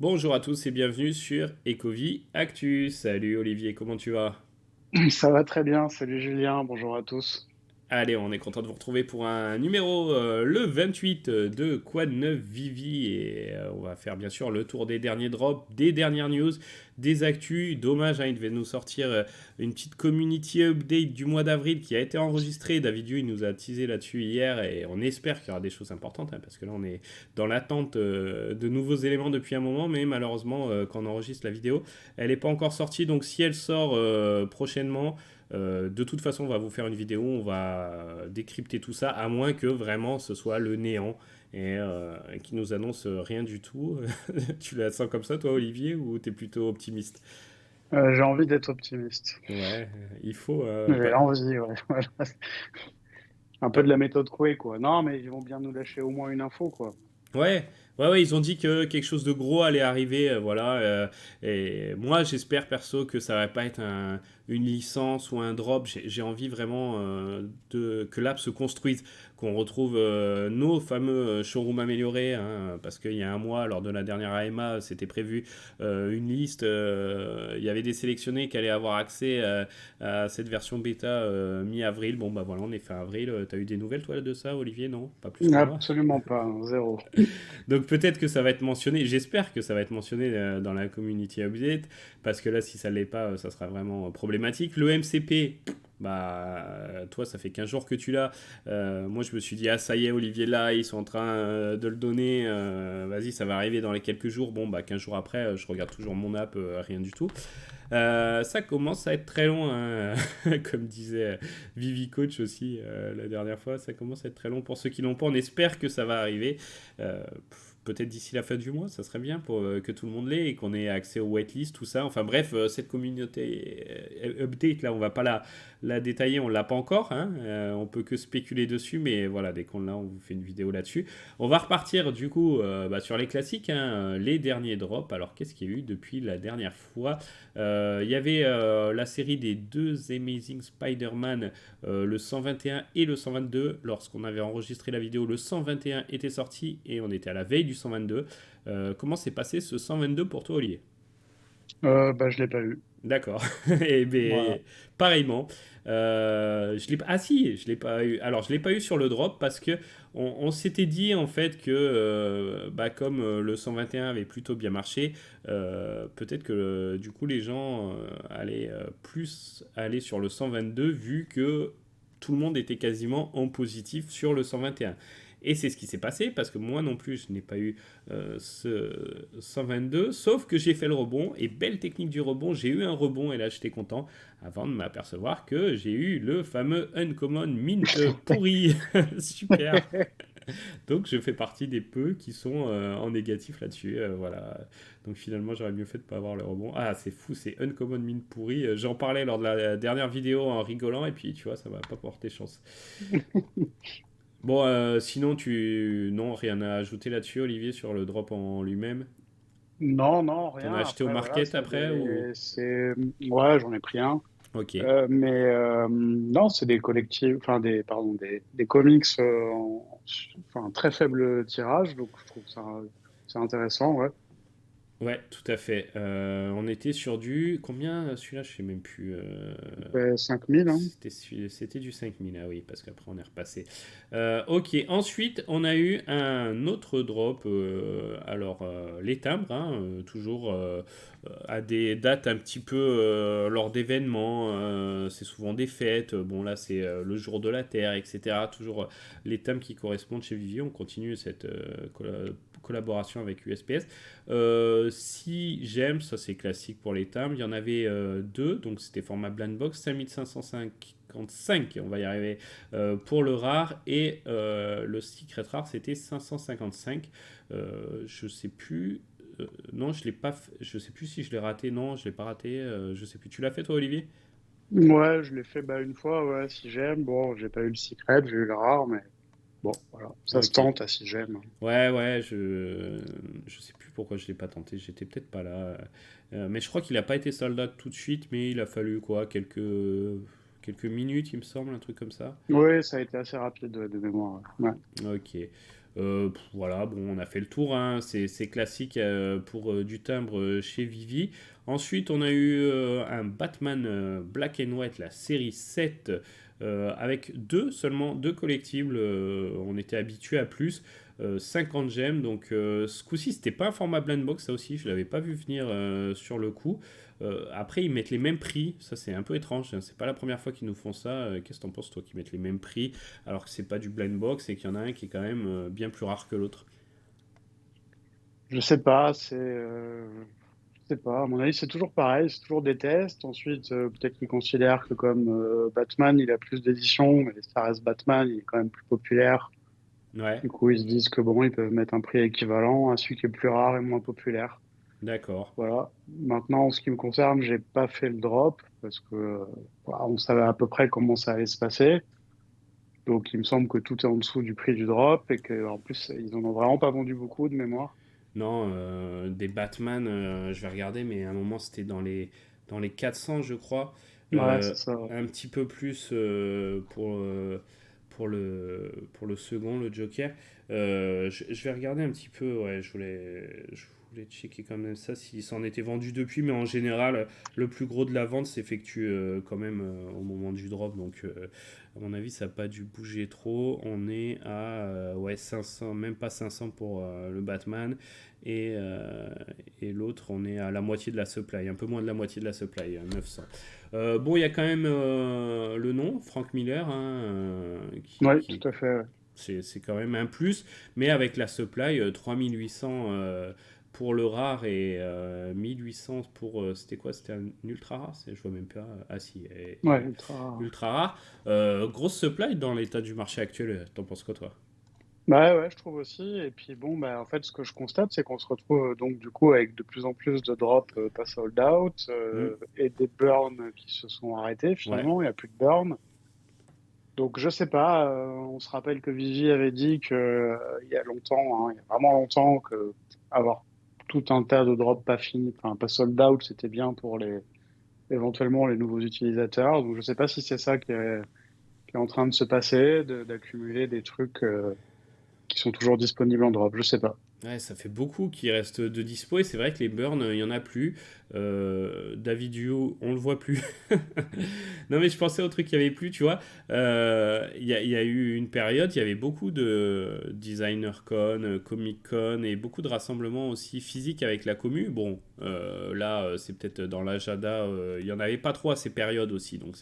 Bonjour à tous et bienvenue sur Ecovie Actu. Salut Olivier, comment tu vas? Ça va très bien, salut Julien, bonjour à tous. Allez, on est content de vous retrouver pour un numéro le 28 de Quad 9 Vivi et on va faire bien sûr le tour des derniers drops, des dernières news, des actus. Dommage, hein, il devait nous sortir une petite community update du mois d'avril qui a été enregistrée. Davidio, il nous a teasé là-dessus hier et on espère qu'il y aura des choses importantes, hein, parce que là on est dans l'attente de nouveaux éléments depuis un moment, mais malheureusement quand on enregistre la vidéo, elle n'est pas encore sortie. Donc si elle sort prochainement, de toute façon, on va vous faire une vidéo, on va décrypter tout ça, à moins que vraiment ce soit le néant et qui nous annonce rien du tout. Tu la sens comme ça, toi, Olivier, ou t'es plutôt optimiste? J'ai envie d'être optimiste. Ouais, il faut. J'ai envie, ouais. Voilà. Un peu de la méthode Coué, quoi. Non, mais ils vont bien nous lâcher au moins une info, quoi. Ouais, ouais, ils ont dit que quelque chose de gros allait arriver, voilà. Et moi, j'espère perso que ça va pas être une licence ou un drop. J'ai envie vraiment que l'app se construise, qu'on retrouve nos fameux showrooms améliorés, hein, parce qu'il y a un mois, lors de la dernière AMA, c'était prévu une liste. Il y avait des sélectionnés qui allaient avoir accès à cette version bêta mi-avril. Bon, bah voilà, on est fin avril. T'as eu des nouvelles, toi, de ça, Olivier? Non, pas plus que moi. Absolument pas, hein, zéro. Donc peut-être que ça va être mentionné, j'espère que ça va être mentionné dans la community update, parce que là, si ça ne l'est pas, ça sera vraiment problématique. Le MCP, bah, toi, ça fait 15 jours que tu l'as. Moi, je me suis dit, ah, ça y est, Olivier, là, ils sont en train de le donner. Vas-y, ça va arriver dans les quelques jours. Bon, bah, 15 jours après, je regarde toujours mon app, rien du tout. Ça commence à être très long, hein. Comme disait Vivi Coach aussi la dernière fois, ça commence à être très long pour ceux qui l'ont pas. On espère que ça va arriver. Peut-être d'ici la fin du mois, ça serait bien pour que tout le monde l'ait et qu'on ait accès aux waitlist, tout ça. Enfin bref, cette communauté update là, on va pas la détailler, on l'a pas encore, hein. On peut que spéculer dessus, mais voilà, dès qu'on l'a, on vous fait une vidéo là-dessus. On va repartir du coup sur les classiques, hein, les derniers drops. Alors qu'est-ce qu'il y a eu depuis la dernière fois? Il y avait la série des deux Amazing Spider-Man, le 121 et le 122. Lorsqu'on avait enregistré la vidéo, le 121 était sorti et on était à la veille du 122. Comment s'est passé ce 122 pour toi, Olivier? Bah, je l'ai pas eu. D'accord. Et Voilà. ben, pareillement. Je l'ai pas. Ah si, je l'ai pas eu. Alors je l'ai pas eu sur le drop parce que on s'était dit en fait que bah, comme le 121 avait plutôt bien marché, peut-être que du coup les gens allaient plus aller sur le 122 vu que tout le monde était quasiment en positif sur le 121. Et c'est ce qui s'est passé parce que moi non plus je n'ai pas eu ce 122, sauf que j'ai fait le rebond et belle technique du rebond, j'ai eu un rebond et là j'étais content avant de m'apercevoir que j'ai eu le fameux Uncommon Mint pourri. Super. Donc je fais partie des peu qui sont en négatif là-dessus. Voilà. Donc finalement j'aurais mieux fait de pas avoir le rebond. Ah c'est fou, c'est Uncommon Mint pourri. J'en parlais lors de la dernière vidéo en rigolant et puis tu vois ça m'a pas porté chance. Bon, sinon tu... Non, rien à ajouter là-dessus, Olivier, sur le drop en lui-même. Non, non, T'en rien. as acheté au Après, voilà, market après ou... Ouais, j'en ai pris un. Ok. Non, c'est des collectifs, enfin pardon, des comics enfin très faible tirage, donc je trouve ça c'est intéressant, ouais. Ouais, tout à fait. On était sur du... Combien celui-là, je sais même plus. 5000, hein. C'était du 5000, ah oui, parce qu'après on est repassé. Ok, ensuite on a eu un autre drop. Alors, les timbres, hein, toujours à des dates un petit peu lors d'événements. C'est souvent des fêtes. Bon, là c'est le jour de la Terre, etc. Toujours les timbres qui correspondent chez Vivier. On continue cette collaboration avec USPS. Si j'aime, ça c'est classique pour les timbres. Il y en avait deux, donc c'était format blind box, 5555, on va y arriver, pour le rare, et le secret rare c'était 555. Je sais plus. Non, je l'ai pas. Je sais plus si je l'ai raté. Non, je l'ai pas raté. Je sais plus. Tu l'as fait toi, Olivier? Ouais, je l'ai fait bah, une fois, ouais, si j'aime. Bon, j'ai pas eu le secret, j'ai eu le rare, mais bon, voilà, ça se Ok. tente à si j'aime. Ouais, ouais, je sais plus pourquoi je l'ai pas tenté. J'étais peut-être pas là. Mais je crois qu'il a pas été sold out tout de suite, mais il a fallu quoi, quelques minutes, il me semble, un truc comme ça. Oui, ça a été assez rapide de mémoire. Ouais. Ok. Voilà, bon, on a fait le tour, hein. C'est classique pour du timbre chez Vivi. Ensuite, on a eu un Batman Black and White, la série 7, avec seulement deux collectibles. On était habitué à plus. 50 gemmes, donc ce coup-ci, c'était pas un format blind box, ça aussi, je l'avais pas vu venir sur le coup. Après, ils mettent les mêmes prix, ça c'est un peu étrange, hein. C'est pas la première fois qu'ils nous font ça. Qu'est-ce que t'en penses, toi, qu'ils mettent les mêmes prix alors que c'est pas du blind box et qu'il y en a un qui est quand même bien plus rare que l'autre? Je sais pas, je sais pas. À mon avis, c'est toujours pareil, c'est toujours des tests. Ensuite, peut-être qu'ils considèrent que comme Batman, il a plus d'éditions, mais ça reste Batman, il est quand même plus populaire. Ouais, Du coup, ils se disent que bon, ils peuvent mettre un prix équivalent à celui qui est plus rare et moins populaire. d'accord. Voilà. Maintenant, en ce qui me concerne, j'ai pas fait le drop parce que voilà, on savait à peu près comment ça allait se passer. Donc, il me semble que tout est en dessous du prix du drop et que en plus, ils en ont vraiment pas vendu beaucoup de mémoire. Non, des Batman, je vais regarder, mais à un moment c'était dans les 400, je crois. Ouais, c'est ça. Un petit peu plus pour le second, le Joker. Je vais regarder un petit peu, ouais, je voulais checker quand même ça, s'il s'en était vendu depuis, mais en général, le plus gros de la vente s'effectue quand même au moment du drop, donc à mon avis, ça n'a pas dû bouger trop. On est à ouais, 500, même pas 500 pour le Batman. Et l'autre, on est à la moitié de la supply, un peu moins de la moitié de la supply, 900. Bon, il y a quand même le nom, Frank Miller, hein, Oui, tout à fait. Ouais. c'est quand même un plus, mais avec la supply, 3800 pour le rare et 1800 pour. C'était quoi? C'était un ultra rare? Je vois même pas. Ah si, Ouais, ultra. ultra rare. Grosse supply dans l'état du marché actuel, t'en penses quoi, toi? Bah ouais, je trouve aussi. Et puis bon, bah en fait, ce que je constate, c'est qu'on se retrouve donc du coup avec de plus en plus de drops pas sold out Hmm. et des burns qui se sont arrêtés Ouais, finalement. Il n'y a plus de burn. Donc je sais pas. On se rappelle que Vivi avait dit que il y a longtemps, hein, il y a vraiment longtemps, que avoir tout un tas de drops pas finis, enfin pas sold out, c'était bien pour les éventuellement les nouveaux utilisateurs. Donc je sais pas si c'est ça qui est en train de se passer, d'accumuler des trucs qui sont toujours disponibles en drop. Je sais pas. ouais, ça fait beaucoup qui restent de dispo et c'est vrai que les burns, il y en a plus. David Duo, on le voit plus. Non mais je pensais au truc qu'il y avait plus, tu vois. Il y a eu une période, il y avait beaucoup de designer con, comic con et beaucoup de rassemblements aussi physiques avec la commu. Bon, là c'est peut-être dans l'agenda, il y en avait pas trop à ces périodes aussi, donc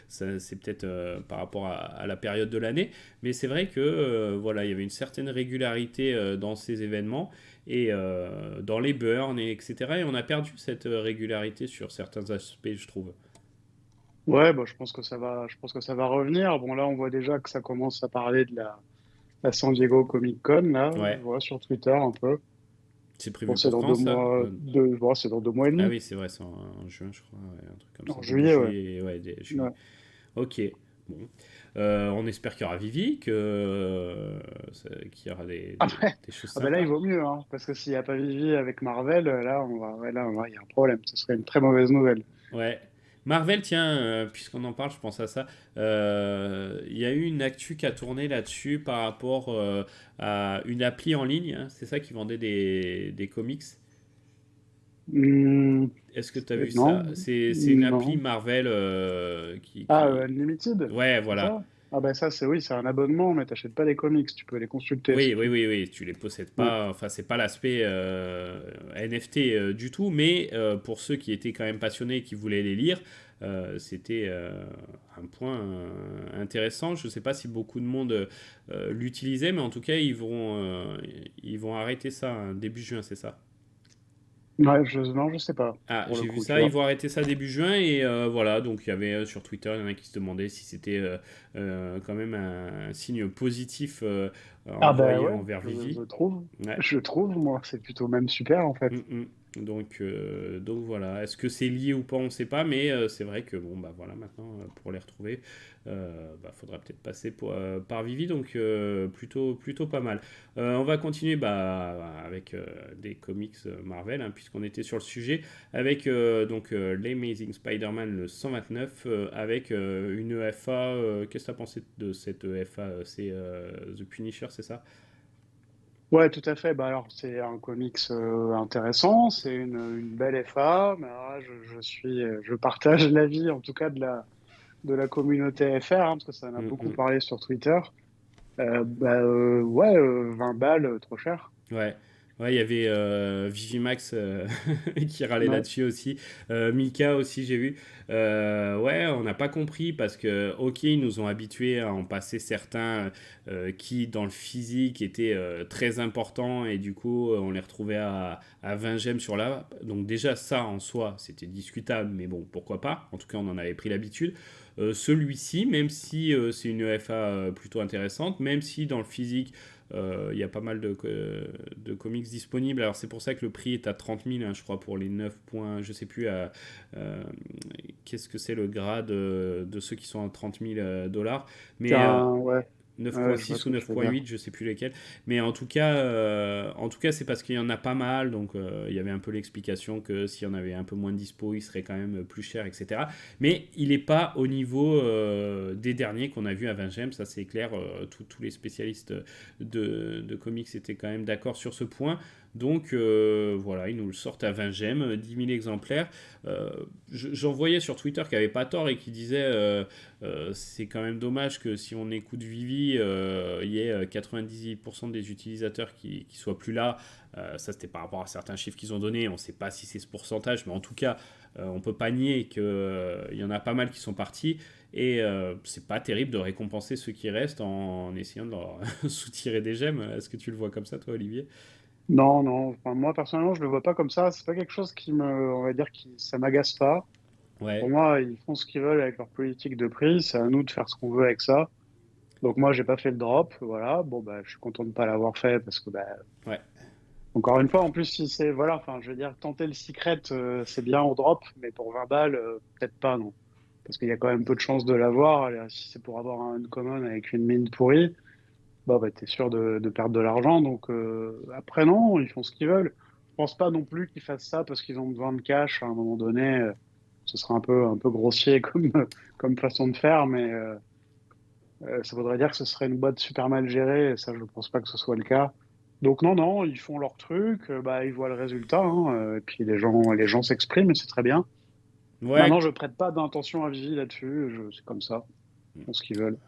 c'est peut-être par rapport à la période de l'année. Mais c'est vrai que voilà, il y avait une certaine régularité dans ces événements et dans les burns et etc. Et on a perdu cette régularité sur certains aspects, je trouve. Ouais, bah, je pense que ça va revenir. Bon, là, on voit déjà que ça commence à parler de la San Diego Comic Con, là, je Ouais, vois sur Twitter un peu. c'est Bon, prévu c'est pour dans quand deux ça? mois, bon, c'est dans 2 mois et Ah demi, oui, c'est vrai, c'est en juin, je crois, ouais, un truc comme ça, en début juillet, ouais. juillet, ouais, juillet. Ouais. Ok, bon. On espère qu'il y aura Vivi, qu'il y aura des, des- Après, des choses ah bah là, il sympas. vaut mieux, hein, parce que s'il n'y a pas Vivi avec Marvel, il y a un problème. Ce serait une très mauvaise nouvelle. Ouais. Marvel, tiens, puisqu'on en parle, je pense à ça. Il y a eu une actu qui a tourné là-dessus par rapport à une appli en ligne, hein, c'est ça qui vendait des comics. Hmm, Est-ce que tu as vu non, ça? C'est une appli non. Marvel Ah, qui. Unlimited, Ouais, c'est voilà. ça? Ah bah ça, oui, c'est un abonnement, mais t'achètes pas les comics, tu peux les consulter, Oui, c'est oui, tout. oui, oui, tu les possèdes Ouais. pas, enfin c'est pas l'aspect NFT du tout, mais pour ceux qui étaient quand même passionnés et qui voulaient les lire, c'était un point intéressant. Je sais pas si beaucoup de monde l'utilisait, mais en tout cas ils vont arrêter ça hein, début juin, c'est ça? Ouais, non, je sais pas, Ah, pour le j'ai vu coup, tu ça, ils vois. vont arrêter ça début juin et voilà, donc il y avait sur Twitter, il y en a qui se demandaient si c'était quand même un signe positif Ah ben envoyé ouais, envers je Vivi. trouve, Ouais. moi, c'est plutôt même super, en fait. Mm, mm. Donc voilà, est-ce que c'est lié ou pas, on ne sait pas, mais c'est vrai que bon bah voilà maintenant pour les retrouver, faudra peut-être passer par Vivi, donc plutôt pas mal. On va continuer avec des comics Marvel, hein, puisqu'on était sur le sujet, avec donc l'Amazing Spider-Man le 129, avec une EFA. Qu'est-ce que tu as pensé de cette EFA? C'est The Punisher, c'est ça? Ouais, tout à fait. Bah alors, c'est un comics intéressant, c'est une belle FA, mais alors là, je partage l'avis, en tout cas, de la communauté FR, hein, parce que ça en a Mm, beaucoup mm. parlé sur Twitter. Ouais, 20 balles, trop cher. Ouais. Ouais, il y avait Vivimax qui râlait Ouais. là-dessus aussi. Mika aussi, j'ai vu. Ouais, on n'a pas compris parce que, ok, ils nous ont habitués à en passer certains qui, dans le physique, étaient très importants et du coup, on les retrouvait à 20 gemmes sur la. Donc, déjà, ça en soi, c'était discutable, mais bon, pourquoi pas. En tout cas, on en avait pris l'habitude. Celui-ci, même si c'est une EFA plutôt intéressante, même si dans le physique, il y a pas mal de comics disponibles. Alors c'est pour ça que le prix est à 30 000, hein, je crois, pour les 9 points. Je sais plus euh, qu'est-ce que c'est le grade de ceux qui sont à 30 000 dollars. Mais Ouais, ouais, je vois 9.6 ce ou que tu veux dire. 9.8, je sais plus lesquels. Mais en tout cas c'est parce qu'il y en a pas mal. Donc il y avait un peu l'explication que s'il y en avait un peu moins de dispo, il serait quand même plus cher, etc. Mais il n'est pas au niveau des derniers qu'on a vu à 20 gemmes, ça c'est clair. Tous les spécialistes de comics étaient quand même d'accord sur ce point. Donc voilà, ils nous le sortent à 20 gemmes, 10 000 exemplaires. Euh, J'en voyais sur Twitter qui avait pas tort et qui disait c'est quand même dommage que si on écoute Vivi, il y ait 98% des utilisateurs qui soient plus là. Ça, c'était par rapport à certains chiffres qu'ils ont donnés. On ne sait pas si c'est ce pourcentage, mais en tout cas, on ne peut pas nier qu'il y en a pas mal qui sont partis. Et c'est pas terrible de récompenser ceux qui restent en essayant de leur soutirer des gemmes. Est-ce que tu le vois comme ça, toi, Olivier? Non, non, enfin, moi personnellement, je le vois pas comme ça. C'est pas quelque chose on va dire, ça m'agace pas. Pour Ouais, moi, ils font ce qu'ils veulent avec leur politique de prix. C'est à nous de faire ce qu'on veut avec ça. Donc moi, j'ai pas fait le drop, voilà. Bon, bah, je suis content de pas l'avoir fait parce que, bah, ouais, encore une fois, en plus, si c'est, voilà, enfin, je veux dire, tenter le secret, c'est bien au drop, mais pour 20 balles, peut-être pas, non. Parce qu'il y a quand même peu de chances de l'avoir. Si c'est pour avoir un uncommon avec une mine pourrie, bah, t'es sûr de perdre de l'argent. Donc, après, non, ils font ce qu'ils veulent. Je pense pas non plus qu'ils fassent ça parce qu'ils ont besoin de cash à un moment donné. Ce serait un peu grossier comme façon de faire, mais, ça voudrait dire que ce serait une boîte super mal gérée, et ça, je ne pense pas que ce soit le cas. Donc non, non, ils font leur truc, bah, ils voient le résultat, hein, et puis les gens s'expriment, et c'est très bien. ouais. Maintenant, je prête pas d'intention à Vivi là-dessus, c'est comme ça, ils font ce qu'ils veulent.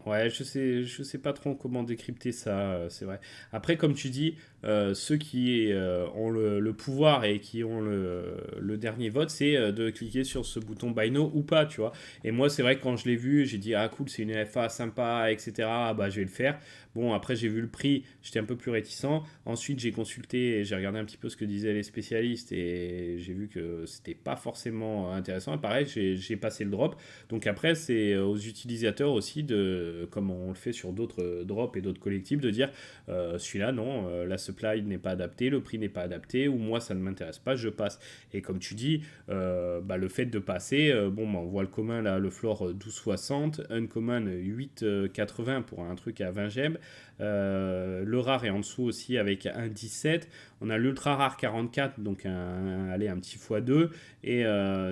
Ouais, je sais pas trop comment décrypter ça, c'est vrai. Après, comme tu dis, ceux qui ont le pouvoir et qui ont le dernier vote, c'est de cliquer sur ce bouton Buy Now ou pas, tu vois. Et moi, c'est vrai que quand je l'ai vu, j'ai dit, ah cool, c'est une FA sympa, etc. Ah, bah, je vais le faire. Bon, après, j'ai vu le prix, j'étais un peu plus réticent. Ensuite, j'ai consulté et j'ai regardé un petit peu ce que disaient les spécialistes et j'ai vu que c'était pas forcément intéressant. Et pareil, j'ai passé le drop. Donc après, c'est aux utilisateurs aussi de, comme on le fait sur d'autres drops et d'autres collectifs, de dire celui-là, non, la supply n'est pas adaptée, le prix n'est pas adapté, ou moi, ça ne m'intéresse pas, je passe. Et comme tu dis, bah, le fait de passer, bon, bah, on voit le commun, là, le floor 12,60, uncommon 8,80 pour un truc à 20 gemmes. Le rare est en dessous aussi avec un 17. On a l'ultra rare 44, donc allez, un petit x2. Et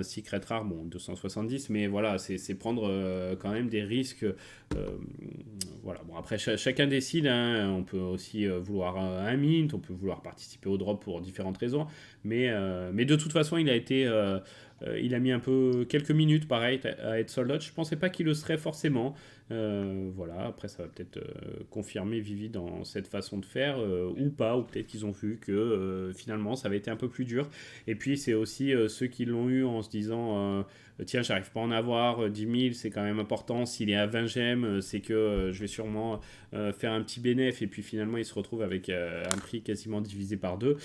Secret Rare, bon, 270, mais voilà, c'est prendre quand même des risques. Voilà, bon, après, chacun décide. Hein. On peut aussi vouloir un mint, on peut vouloir participer au drop pour différentes raisons. Mais de toute façon, il a mis un peu quelques minutes, pareil, à être sold out. Je pensais pas qu'il le serait forcément. Voilà, après, ça va peut-être confirmer Vivi dans cette façon de faire, ou pas, ou peut-être qu'ils ont vu que finalement, ça avait été un peu plus dur. Et puis, c'est aussi ceux qui l'ont eu en se disant tiens, j'arrive pas à en avoir, 10 000, c'est quand même important. S'il est à 20 gemmes, c'est que je vais sûrement faire un petit bénéfice. Et puis finalement, il se retrouve avec un prix quasiment divisé par deux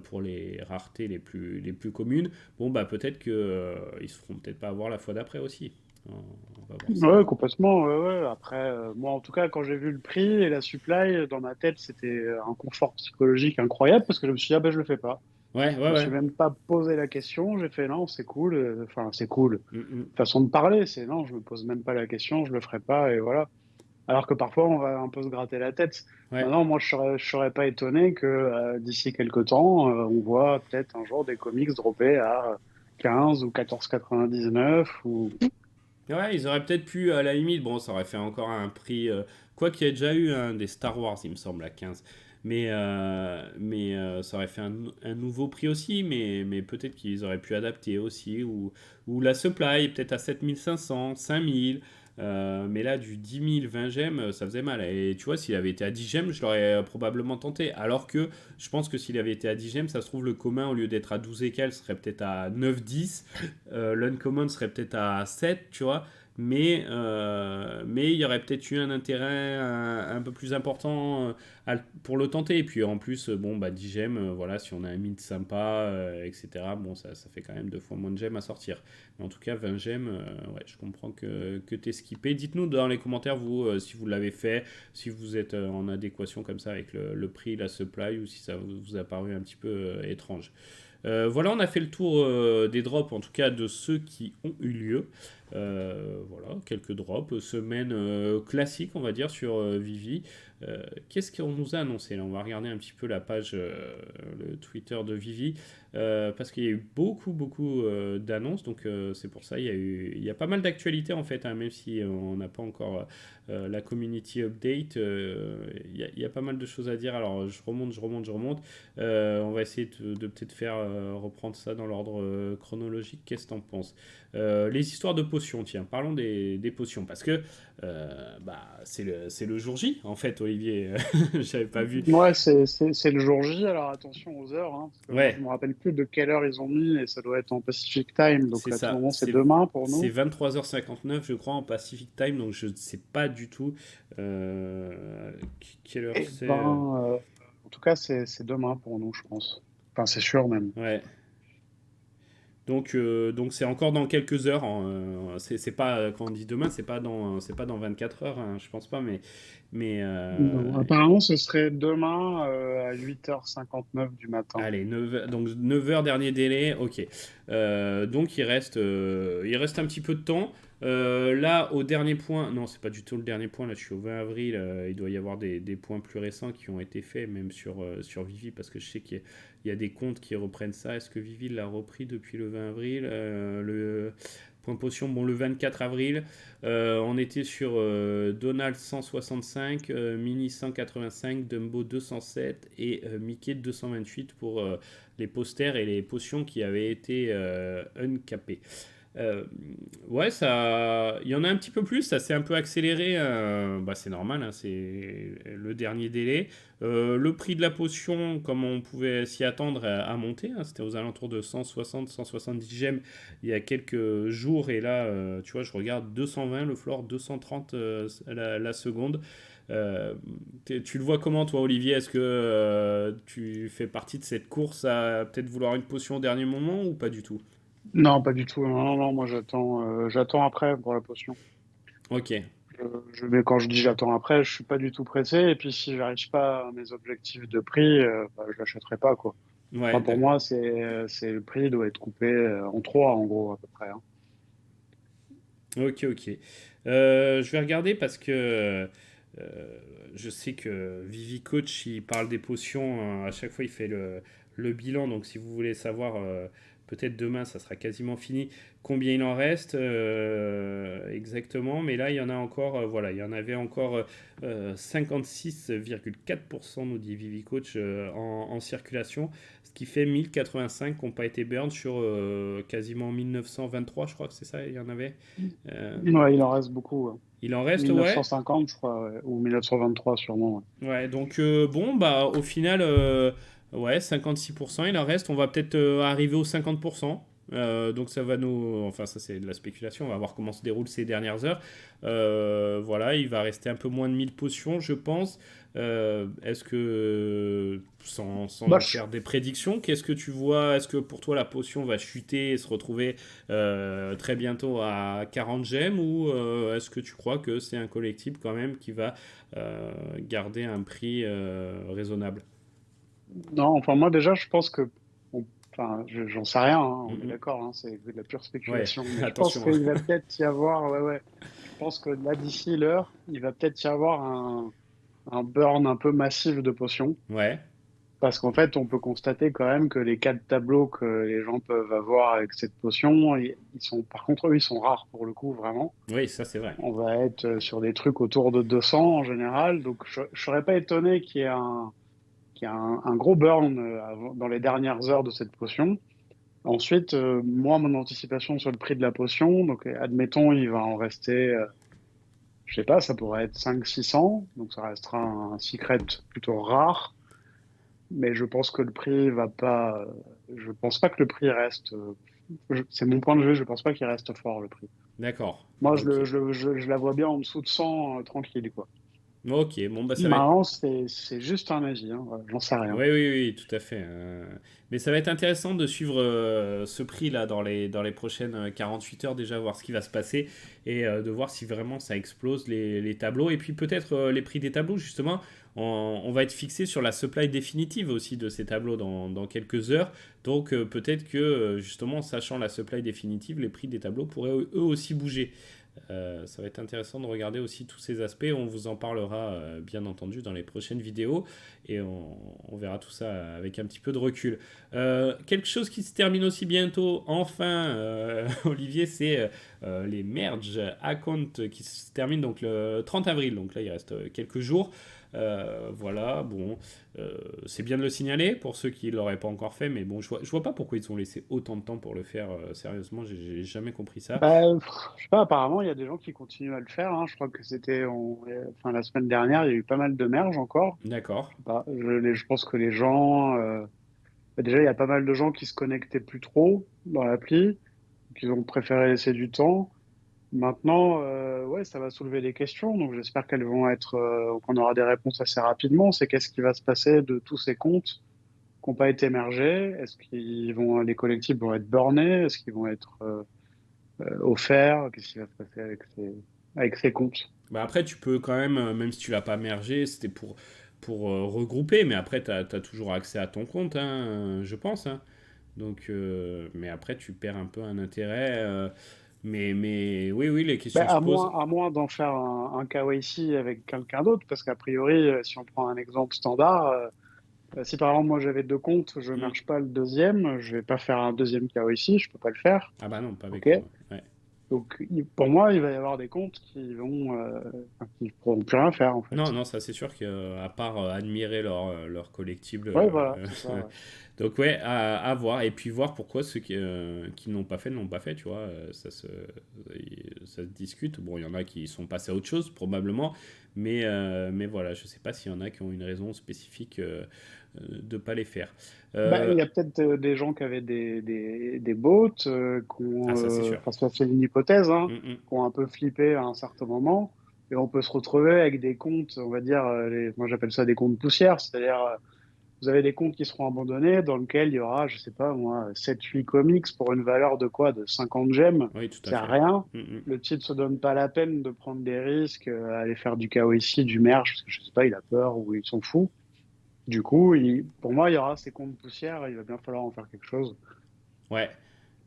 pour les raretés les plus communes. Bon, bah peut-être qu'ils se feront peut-être pas avoir la fois d'après aussi. On va voir ça. Ouais, complètement, ouais, ouais. Après, moi, en tout cas, quand j'ai vu le prix et la supply, dans ma tête, c'était un confort psychologique incroyable parce que je me suis dit, ah ben, je le fais pas. Ouais, Je ouais, me ouais. suis même pas posé la question, j'ai fait non, c'est cool, enfin, c'est cool. Mm, mm. Façon de parler, c'est non, je me pose même pas la question, je le ferai pas, et voilà. Alors que parfois, on va un peu se gratter la tête. Ouais. Maintenant, moi, je serais pas étonné que d'ici quelques temps, on voit peut-être un jour des comics dropper à 15 ou 14,99 ou... Ouais, ils auraient peut-être pu, à la limite, bon, ça aurait fait encore un prix. Quoi qu'il y ait déjà eu un des Star Wars, il me semble, à 15. mais ça aurait fait un nouveau prix aussi, mais peut-être qu'ils auraient pu adapter aussi, ou la supply, peut-être à 7500, 5000. Mais là, du 10 000, 20 gemmes, ça faisait mal. Et tu vois, s'il avait été à 10 gemmes, je l'aurais probablement tenté. Alors que je pense que s'il avait été à 10 gemmes, ça se trouve, le commun, au lieu d'être à 12 et quelques, serait peut-être à 9, 10. L'uncommon serait peut-être à 7, tu vois. Mais il y aurait peut-être eu un intérêt un peu plus important pour le tenter. Et puis en plus, bon, bah 10 gemmes, voilà, si on a un mint sympa, etc., bon, ça fait quand même 2 fois moins de gemmes à sortir. Mais en tout cas, 20 gemmes, ouais, je comprends que tu es skippé. Dites-nous dans les commentaires, vous, si vous l'avez fait, si vous êtes en adéquation comme ça avec le prix, la supply, ou si ça vous a paru un petit peu étrange. Voilà, on a fait le tour des drops, en tout cas de ceux qui ont eu lieu. Voilà, quelques drops, semaine classique, on va dire, sur Vivi. Qu'est-ce qu'on nous a annoncé là? On va regarder un petit peu la page, le Twitter de Vivi, parce qu'il y a eu beaucoup d'annonces, donc c'est pour ça, il y a pas mal d'actualités en fait, hein, même si on n'a pas encore la community update, il y a pas mal de choses à dire. Alors je remonte. On va essayer de peut-être faire reprendre ça dans l'ordre chronologique. Qu'est-ce que t'en penses? Les histoires de potions, tiens, parlons des potions, parce que c'est le jour J, en fait, Olivier. J'avais pas vu. Ouais, c'est le jour J, alors attention aux heures, hein, parce que moi je Ouais, me rappelle plus de quelle heure ils ont mis, et ça doit être en Pacific Time, donc c'est à tout ça. moment c'est demain pour C'est nous. 23h59, je crois, en Pacific Time, donc je ne sais pas du tout quelle heure Et c'est. ben, en tout cas c'est demain pour nous, je pense. Enfin, c'est sûr même. Ouais. Donc c'est encore dans quelques heures, hein, c'est pas, quand on dit demain, c'est pas dans 24 heures, hein, je pense pas, mais Non, apparemment ce serait demain à 8h59 du matin. allez, 9 donc 9 heures dernier délai, ok. Donc il reste un petit peu de temps. Là, au dernier point, non, c'est pas du tout le dernier point, là je suis au 20 avril, il doit y avoir des points plus récents qui ont été faits, même sur Vivi, parce que je sais qu'il y a des comptes qui reprennent ça. Est-ce que Vivi l'a repris depuis le 20 avril? Le point potion, bon, le 24 avril, on était sur Donald 165, Mini 185, Dumbo 207 et Mickey 228 pour les posters et les potions qui avaient été uncapés. Euh, ouais, il y en a un petit peu plus, ça s'est un peu accéléré, bah, c'est normal, hein, c'est le dernier délai. Le prix de la potion, comme on pouvait s'y attendre, a monté, hein, c'était aux alentours de 160, 170 gemmes il y a quelques jours, et là, tu vois, je regarde 220 le floor, 230 la seconde. Euh, tu le vois comment, toi, Olivier? Est-ce que tu fais partie de cette course à peut-être vouloir une potion au dernier moment ou pas du tout? Non, pas du tout. Non, non, non, moi j'attends après pour la potion. Ok. Mais quand je dis j'attends après, je suis pas du tout pressé. Et puis si j'arrive pas à mes objectifs de prix, bah, je l'achèterai pas, quoi. Ouais, Enfin, pour d'accord. moi, c'est le prix doit être coupé en trois, en gros, à peu près, hein. Ok. Je vais regarder parce que je sais que Vivi Coach, il parle des potions. À chaque fois, il fait le bilan. Donc, si vous voulez savoir, peut-être demain, ça sera quasiment fini, combien il en reste exactement. Mais là, il y en a encore, voilà, il y en avait encore 56,4%, nous dit Vivi Coach, en circulation. Ce qui fait 1085 qui n'ont pas été burn sur quasiment 1923, je crois que c'est ça, il y en avait. Euh, Ouais, il en reste beaucoup, ouais. il en reste, ouais. 1950, je crois, ouais, ou 1923 sûrement, ouais. Ouais, donc bon, bah au final, ouais, 56%, il en reste. On va peut-être arriver aux 50%. Donc ça va nous... Enfin, ça c'est de la spéculation. On va voir comment se déroulent ces dernières heures. Voilà, il va rester un peu moins de 1000 potions, je pense. Est-ce que, sans Bah, faire des prédictions, qu'est-ce que tu vois? Est-ce que pour toi la potion va chuter et se retrouver très bientôt à 40 gemmes, ou est-ce que tu crois que c'est un collectible quand même qui va garder un prix raisonnable? non, enfin moi déjà, je pense que, enfin, j'en sais rien, hein, on est Mhm. d'accord, hein, c'est de la pure Ouais, spéculation, mais je pense attention, hein. qu'il va peut-être y avoir, ouais, ouais, je pense que là d'ici l'heure, il va peut-être y avoir un burn un peu massif de potions, Ouais, parce qu'en fait, on peut constater quand même que les quatre tableaux que les gens peuvent avoir avec cette potion, ils sont, par contre, eux, ils sont rares pour le coup, vraiment. oui, ça c'est vrai. On va être sur des trucs autour de 200 en général, donc je serais pas étonné qu'il y ait qu'il y a un gros burn dans les dernières heures de cette potion. Ensuite, moi, mon anticipation sur le prix de la potion, donc admettons, il va en rester, je sais pas, ça pourrait être 500-600, donc ça restera un secret plutôt rare, mais je pense que le prix va pas, je pense pas que le prix reste, c'est mon point de vue, je pense pas qu'il reste fort le prix. D'accord. Moi, Ok. je la vois bien en dessous de 100, tranquille, quoi. Ok, bon, bah ça va être. Maintenant, c'est juste un avis, hein, voilà, j'en sais rien. Oui, oui, oui, tout à fait. Mais ça va être intéressant de suivre ce prix-là dans les prochaines 48 heures déjà, voir ce qui va se passer et de voir si vraiment ça explose les tableaux. Et puis peut-être les prix des tableaux, justement, on va être fixé sur la supply définitive aussi de ces tableaux dans quelques heures. Donc peut-être que justement, sachant la supply définitive, les prix des tableaux pourraient eux aussi bouger. Ça va être intéressant de regarder aussi tous ces aspects. On vous en parlera bien entendu dans les prochaines vidéos et on verra tout ça avec un petit peu de recul. Quelque chose qui se termine aussi bientôt, enfin, Olivier, c'est les merge accounts qui se terminent donc le 30 avril. Donc là, il reste quelques jours. Voilà, bon, c'est bien de le signaler pour ceux qui ne l'auraient pas encore fait, mais bon, je vois pas pourquoi ils ont laissé autant de temps pour le faire. Sérieusement, j'ai jamais compris ça. Bah, je sais pas, apparemment, il y a des gens qui continuent à le faire, hein. Je crois que enfin, la semaine dernière, il y a eu pas mal de merges encore. D'accord. Je sais pas, je pense que les gens, bah, déjà, il y a pas mal de gens qui se connectaient plus trop dans l'appli, qui ont préféré laisser du temps. Maintenant, ouais, ça va soulever des questions, donc j'espère qu'elles vont être, qu'on aura des réponses assez rapidement. C'est qu'est-ce qui va se passer de tous ces comptes qui n'ont pas été mergés? Est-ce les collectifs vont être bornés? Est-ce qu'ils vont être offerts? Qu'est-ce qui va se passer avec ces comptes? Bah après, tu peux quand même, même si tu l'as pas mergé, c'était pour regrouper, mais après, tu as toujours accès à ton compte, hein, je pense. Hein. Donc, mais après, tu perds un peu un intérêt. Mais oui, oui, les Ben, questions se posent. à moins d'en faire un KYC avec quelqu'un d'autre, parce qu'a priori, si on prend un exemple standard, si par exemple moi j'avais deux comptes, je ne Hmm. merge pas le deuxième, je vais pas faire un deuxième KYC, je peux pas le faire. Ah bah non, pas avec Ok. toi. Ouais. Donc pour moi, il va y avoir des comptes enfin, qui pourront plus rien faire en Non, fait. non, ça c'est sûr qu'à part admirer leur collectible. Ouais, voilà, c'est ça. Ouais. Donc ouais, à voir. Et puis voir pourquoi ceux qui n'ont pas fait ne l'ont pas fait, tu vois. Ça se discute. Bon, il y en a qui sont passés à autre chose, probablement. Mais voilà, je sais pas s'il y en a qui ont une raison spécifique de pas les faire. Bah, Euh, il y a peut-être des gens qui avaient des bots, ah, ça c'est sûr. enfin, ça c'est une hypothèse, hein, Mm, mm. qui ont un peu flippé à un certain moment. Et on peut se retrouver avec des comptes, on va dire, moi j'appelle ça des comptes poussières, c'est-à-dire vous avez des comptes qui seront abandonnés dans lesquels il y aura, je sais pas moi, 7-8 comics pour une valeur de quoi? De 50 gemmes. Oui, tout à C'est fait. rien. Mm, mm. Le type se donne pas la peine de prendre des risques, aller faire du KYC, du merge, parce que je sais pas, il a peur ou il s'en fout. Du coup, pour moi, il y aura ces comptes poussières, il va bien falloir en faire quelque chose. Ouais.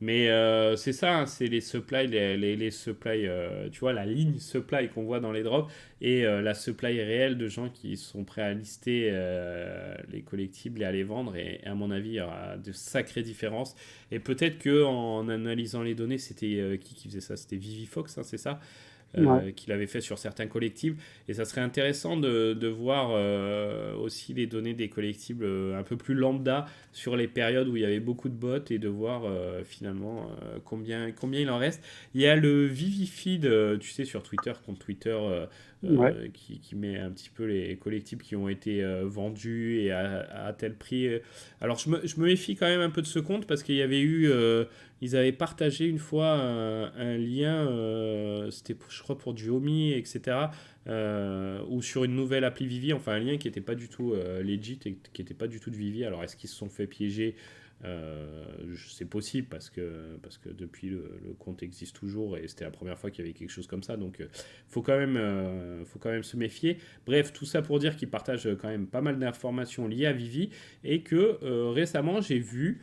Mais c'est ça, hein, c'est les supply, les supply, tu vois, la ligne supply qu'on voit dans les drops et la supply réelle de gens qui sont prêts à lister les collectibles et à les vendre. Et à mon avis, il y aura de sacrées différences. Et peut-être que en analysant les données, c'était qui faisait ça? C'était Vivifox, hein, c'est ça? Ouais. Qu'il avait fait sur certains collectibles. Et ça serait intéressant de voir aussi les données des collectibles un peu plus lambda sur les périodes où il y avait beaucoup de bots et de voir finalement combien il en reste. Il y a le Vivifeed, tu sais, sur Twitter, compte Twitter, Ouais. qui met un petit peu les collectibles qui ont été vendus et à tel prix. Alors je me méfie quand même un peu de ce compte parce qu'il y avait eu ils avaient partagé une fois un lien, c'était je crois pour du Omi, etc. Ou sur une nouvelle appli Vivi, enfin un lien qui n'était pas du tout legit et qui n'était pas du tout de Vivi. Alors est-ce qu'ils se sont fait piéger? C'est possible parce que depuis le compte existe toujours et c'était la première fois qu'il y avait quelque chose comme ça. Donc faut quand même se méfier. Bref, tout ça pour dire qu'ils partagent quand même pas mal d'informations liées à Vivi et que récemment j'ai vu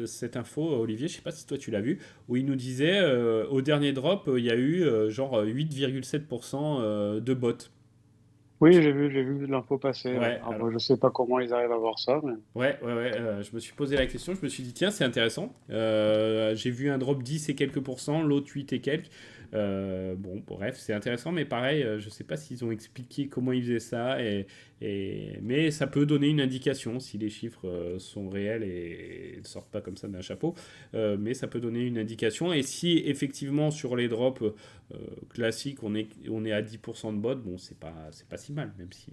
cette info, Olivier, je sais pas si toi tu l'as vu, où il nous disait au dernier drop, il y a eu genre 8,7% de bots. Oui, j'ai vu l'info passer. Ouais. Ouais, Alors, alors, moi, je sais pas comment ils arrivent à voir ça, mais ouais, je me suis posé la question, je me suis dit, tiens, c'est intéressant. J'ai vu un drop 10 et quelques pourcents, l'autre 8 et quelques. Bon, bref, c'est intéressant, mais pareil, je sais pas s'ils ont expliqué comment ils faisaient ça, mais ça peut donner une indication si les chiffres sont réels et ne sortent pas comme ça d'un chapeau. Mais ça peut donner une indication. Et si effectivement sur les drops classiques on est à 10% de bot, bon, c'est pas si mal, même si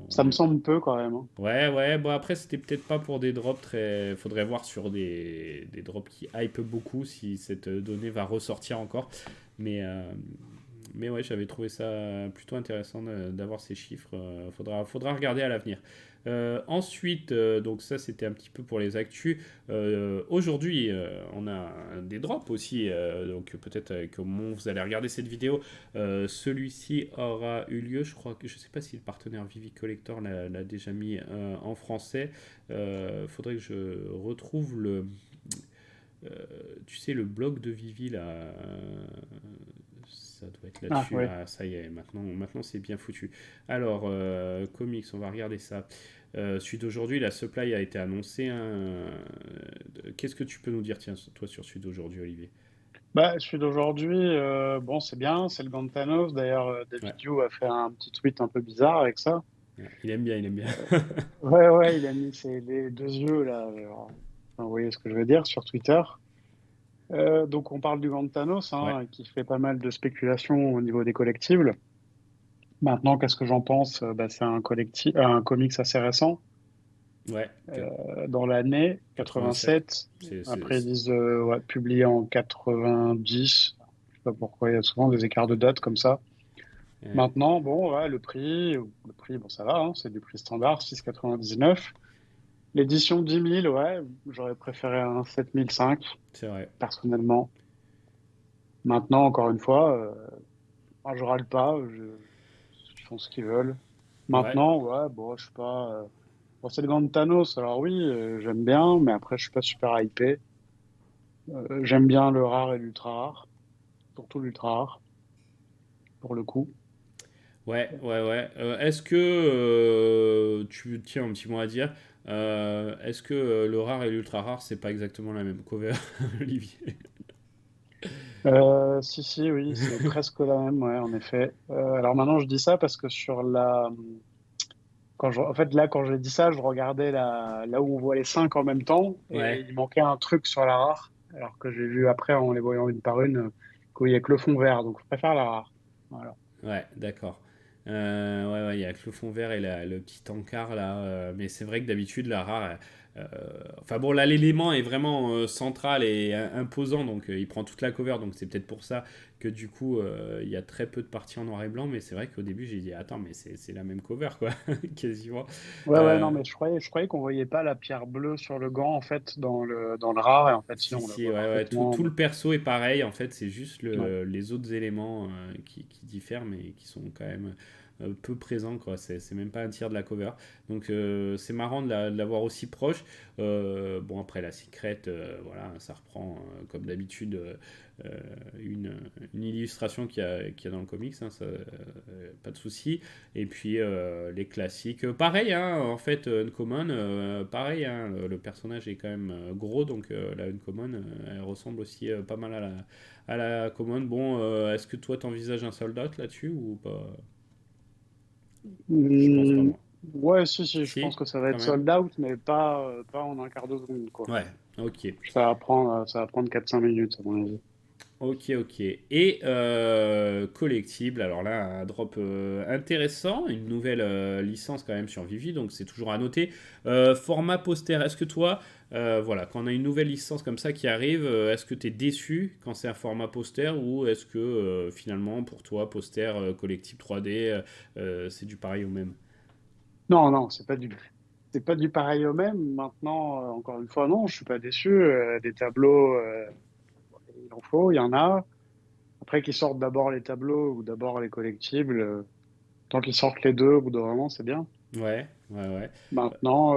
Ça me semble peu quand même, hein. Ouais, ouais, bon après c'était peut-être pas pour des drops très... Faudrait voir sur des drops qui hype beaucoup si cette donnée va ressortir encore. Mais, euh, mais ouais, j'avais trouvé ça plutôt intéressant d'avoir ces chiffres. Faudra regarder à l'avenir. Ensuite, donc ça c'était un petit peu pour les actus. Aujourd'hui, on a des drops aussi. Donc peut-être qu'au moment où vous allez regarder cette vidéo, celui-ci aura eu lieu. Je sais pas si le partenaire Vivi Collector l'a déjà mis en français. Faudrait que je retrouve euh, tu sais, le blog de Vivi là. Ça doit être Ah là-dessus. ouais. Ah, ça y est, maintenant c'est bien foutu. Alors, comics, on va regarder ça. Suite d'aujourd'hui, la supply a été annoncée, hein. Qu'est-ce que tu peux nous dire, tiens, toi, sur Suite d'aujourd'hui, Olivier? Bah, celui d'aujourd'hui, bon, c'est bien, c'est le gant de Thanos. D'ailleurs, Ouais, David Yu a fait un petit tweet un peu bizarre avec ça. ouais, il aime bien, il aime bien. Ouais, ouais, il a mis les deux yeux là. Alors, enfin, vous voyez ce que je veux dire sur Twitter. Donc, on parle du gant de Thanos, Ouais, hein, qui fait pas mal de spéculation au niveau des collectibles. Maintenant, qu'est-ce que j'en pense? Bah, c'est un comics assez récent, ouais, dans l'année 87. 87. C'est, c'est, Après, ils c'est- disent ouais, publié en 90. Je sais pas pourquoi il y a souvent des écarts de date comme ça. ouais, Maintenant, bon, ouais, le prix, bon, ça va, hein, c'est du prix standard, 6,99. L'édition 10 000, ouais, j'aurais préféré un 7 500, c'est vrai. personnellement. Maintenant, encore une fois, moi, je râle pas, ils font ce qu'ils veulent. Ouais, Maintenant, ouais, bon, je suis pas. Bon, c'est le gant de Thanos, alors oui, j'aime bien, mais après, je suis pas super hypé. J'aime bien le rare et l'ultra rare, surtout l'ultra rare, pour le coup. ouais, ouais, ouais. Est-ce que tu tiens un petit mot à dire? Est-ce que le rare et l'ultra rare, c'est pas exactement la même cover, Olivier? Si, si, oui, c'est presque la même, ouais, en effet. Alors maintenant, je dis ça parce que en fait, là, quand j'ai dit ça, je regardais là où on voit les cinq en même temps et Ouais, il manquait un truc sur la rare, alors que j'ai vu après, en les voyant une par une, qu'il n'y a que le fond vert, donc je préfère la rare. Voilà. ouais, d'accord. Ouais, ouais, il y a que le fond vert et le petit encart là. Mais c'est vrai que d'habitude, la rare. Enfin bon, là, l'élément est vraiment central et imposant, donc il prend toute la cover, donc c'est peut-être pour ça que du coup, il y a très peu de parties en noir et blanc. Mais c'est vrai qu'au début, j'ai dit, attends, mais c'est la même cover, quoi, quasiment. Ouais, ouais, non, Euh, mais je croyais qu'on voyait pas la pierre bleue sur le gant, en fait, dans le rare, et en fait, si, Si, on la si, voit ouais, ouais, tout parfaitement. le perso est pareil, en fait, c'est juste Ouais. les autres éléments qui diffèrent, mais qui sont quand même peu présents, quoi. C'est même pas un tiers de la cover. Donc c'est marrant de l'avoir aussi proche. Bon, après, la secret, voilà, ça reprend, comme d'habitude, euh, une, une illustration qu'il y a dans le comics, hein, ça, pas de souci. Et puis les classiques, pareil, hein, en fait, Uncommon, pareil, hein, le personnage est quand même gros, donc la Uncommon, elle ressemble aussi pas mal à la Common. Bon, est-ce que toi t'envisages un sold-out là-dessus ou pas? Je pense pas, Hmm, moi. ouais, si, si, je pense Si, que ça va quand être même? sold out, mais pas en un quart de seconde, quoi. Ouais, ok. Ça va prendre 4-5 minutes, à mon avis. Ok, ok. Et collectible, alors là, un drop intéressant, une nouvelle licence quand même sur Vivi, donc c'est toujours à noter. Format poster, est-ce que toi, voilà, quand on a une nouvelle licence comme ça qui arrive, est-ce que tu es déçu quand c'est un format poster ou est-ce que finalement pour toi, poster collectible 3D, c'est du pareil au même? Non, non, c'est pas du pareil au même. Maintenant, encore une fois, non, je suis pas déçu. Des tableaux, il en faut, il y en a. Après qu'ils sortent d'abord les tableaux ou d'abord les collectibles, tant qu'ils sortent les deux, au bout d'un moment, c'est bien. Ouais, ouais, ouais. Maintenant,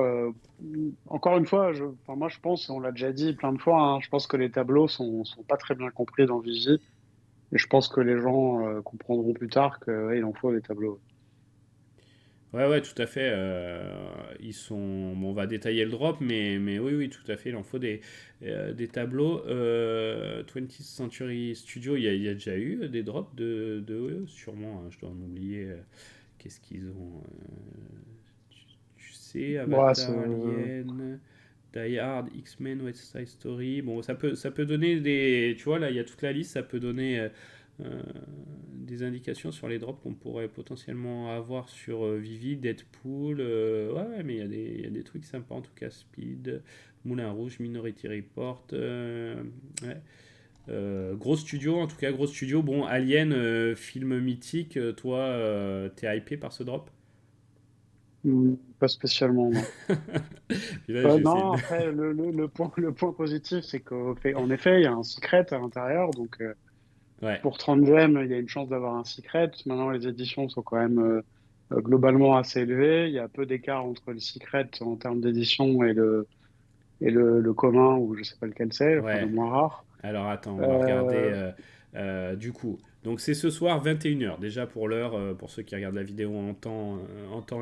encore une fois, enfin, moi je pense, on l'a déjà dit plein de fois, hein, je pense que les tableaux sont pas très bien compris dans Vigie, et je pense que les gens comprendront plus tard qu'il en faut des tableaux. Ouais, ouais, tout à fait. Ils sont. Bon, on va détailler le drop, mais oui, oui, tout à fait. Il en faut des tableaux. 20th Century Studio, il y a déjà eu des drops de eux, sûrement, hein, je dois en oublier. Qu'est-ce qu'ils ont tu sais, Ouais, Avatar, Alien, Die Hard, X-Men, West Side Story. Bon, ça peut donner des. Tu vois, là, il y a toute la liste, ça peut donner. Euh, des indications sur les drops qu'on pourrait potentiellement avoir sur Vivi, Deadpool. Ouais, ouais, mais il y a des trucs sympas en tout cas. Speed, Moulin Rouge, Minority Report. Ouais. Gros studio, en tout cas, gros studio. Bon, Alien, film mythique. Toi, t'es hypé par ce drop? pas spécialement, non. Puis là, j'ai essayé Non, de. après, le point positif, c'est qu'en effet, il y a un secret à l'intérieur. Donc, Ouais, pour 30 gemmes, il y a une chance d'avoir un secret. Maintenant, les éditions sont quand même globalement assez élevées. Il y a peu d'écart entre le secret en termes d'édition et le commun, ou je sais pas lequel c'est, enfin le ouais. moins rare. Alors attends, on va regarder Euh, du coup. Donc c'est ce soir 21h. Déjà pour l'heure, pour ceux qui regardent la vidéo en temps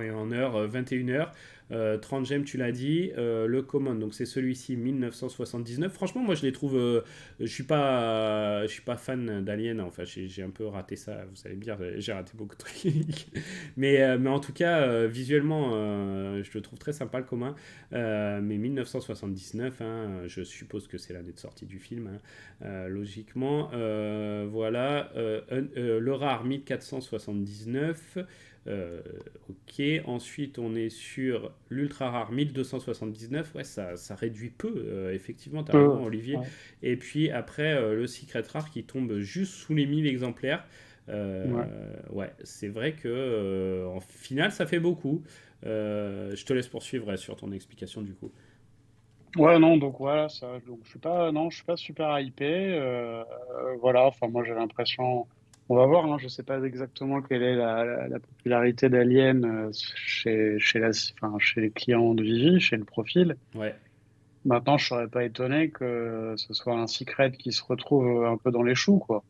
et en heure, 21h. 30 gemmes, tu l'as dit. Le common, donc c'est celui-ci, 1979. Franchement, moi je les trouve. Je suis pas fan d'Alien. Enfin, j'ai un peu raté ça. Vous savez bien, j'ai raté beaucoup de trucs. Mais en tout cas, visuellement, je le trouve très sympa le commun. Mais 1979, hein, je suppose que c'est l'année de sortie du film, hein, logiquement. Voilà. Le rare 1479. Euh, ok. Ensuite, on est sur l'ultra rare 1279. Ouais, ça réduit peu. Effectivement, tu as peu, raison, Olivier. ouais. Et puis après, le secret rare qui tombe juste sous les 1000 exemplaires. Ouais. Ouais, c'est vrai que en finale, ça fait beaucoup. Je te laisse poursuivre sur ton explication du coup. Ouais, non, donc voilà, ça, donc je suis pas, non, je suis pas super hypé. Voilà, enfin, moi j'ai l'impression, on va voir, hein, je sais pas exactement quelle est la popularité d'Alien chez les clients de Vivi, chez le profil. Ouais, Maintenant, je serais pas étonné que ce soit un secret qui se retrouve un peu dans les choux, quoi.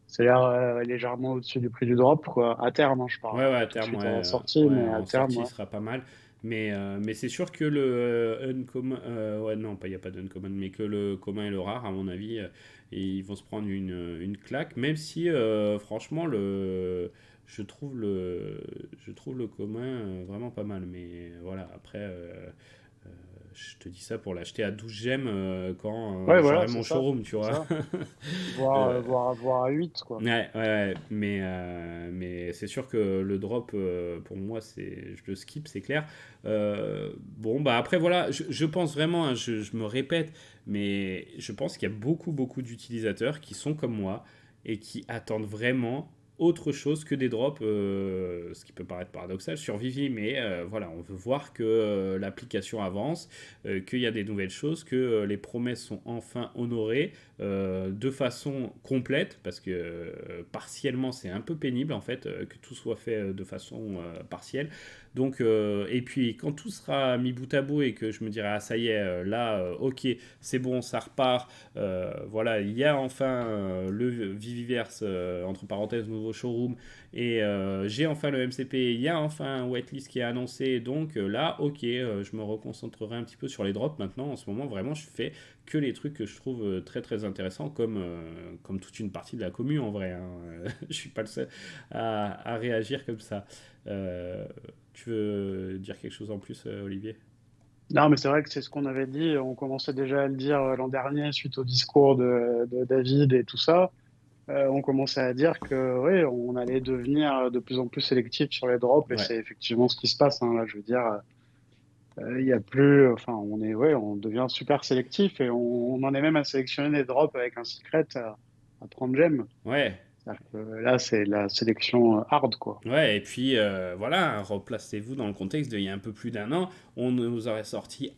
C'est-à-dire légèrement au-dessus du prix du drop, quoi. À terme, hein, je parle, ouais, ouais, pas à tout de terme, suite ouais, à la sortie, ouais, mais à en terme, sortie, il ouais. sera pas mal. Mais c'est sûr que le uncommon, ouais, non, il n'y a pas d'uncommon, mais que le commun et le rare, à mon avis, ils vont se prendre une claque, même si, franchement, je trouve le commun vraiment pas mal. Mais voilà, après, je te dis ça pour l'acheter à 12 gemmes quand Ouais, j'aurai voilà, mon c'est ça, showroom, tu c'est vois. ça. Voire, Euh, voire à 8, quoi. Ouais, ouais, ouais, mais c'est sûr que le drop, pour moi, je le skip, c'est clair. Bon, bah après, voilà, je pense vraiment, hein, je me répète, mais je pense qu'il y a beaucoup, beaucoup d'utilisateurs qui sont comme moi et qui attendent vraiment autre chose que des drops, ce qui peut paraître paradoxal sur Vivi, mais voilà, on veut voir que l'application avance, qu'il y a des nouvelles choses, que les promesses sont enfin honorées de façon complète, parce que partiellement c'est un peu pénible en fait, que tout soit fait de façon partielle. Donc, et puis quand tout sera mis bout à bout et que je me dirai, ah ça y est, là, ok, c'est bon, ça repart, voilà, il y a enfin le Viviverse, entre parenthèses, nouveau showroom, et j'ai enfin le MCP, il y a enfin un whitelist qui est annoncé, donc là, ok, je me reconcentrerai un petit peu sur les drops maintenant. En ce moment, vraiment, je fais que les trucs que je trouve très très intéressants, comme toute une partie de la commune en vrai, hein. Je suis pas le seul à réagir comme ça. Euh, Tu veux dire quelque chose en plus, Olivier? Non, mais c'est vrai que c'est ce qu'on avait dit. On commençait déjà à le dire l'an dernier suite au discours de David et tout ça. On commençait à dire que oui, on allait devenir de plus en plus sélectif sur les drops et Ouais. c'est effectivement ce qui se passe, hein. Là, je veux dire, il y a plus, enfin, ouais, on devient super sélectif et on en est même à sélectionner des drops avec un secret à 30 gemmes. Ouais, C'est-à-dire que là, c'est la sélection hard, quoi. ouais, et puis voilà, replacez-vous dans le contexte d'il y a un peu plus d'un an, on nous aurait sorti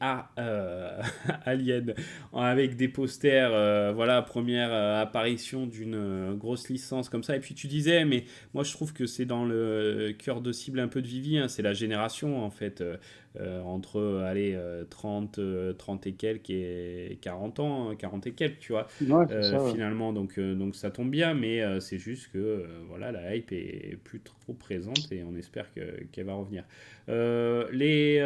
Alien avec des posters, voilà, première apparition d'une grosse licence comme ça. Et puis tu disais, mais moi je trouve que c'est dans le cœur de cible un peu de Vivi, hein, c'est la génération en fait, entre allez, 30 et quelques et 40 ans, 40 et quelques, tu vois. Ouais, c'est ça, ouais. Finalement, donc ça tombe bien, mais c'est c'est juste que voilà, la hype est plus trop présente et on espère qu'elle va revenir. Les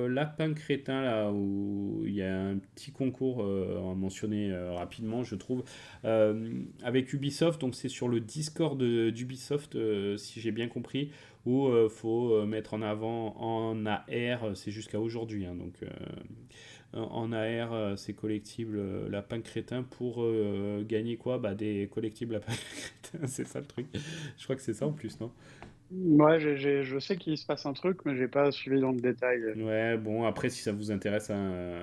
lapins crétins, là, où il y a un petit concours à mentionner rapidement, je trouve, avec Ubisoft, donc c'est sur le Discord d'Ubisoft, si j'ai bien compris, où il faut mettre en avant en AR, c'est jusqu'à aujourd'hui, hein, donc en AR, c'est collectible lapin crétin pour gagner quoi? Bah, des collectibles lapins crétins, c'est ça le truc. Je crois que c'est ça en plus, non? Ouais, je sais qu'il se passe un truc, mais j'ai pas suivi dans le détail. Ouais, bon, après, si ça vous intéresse, hein,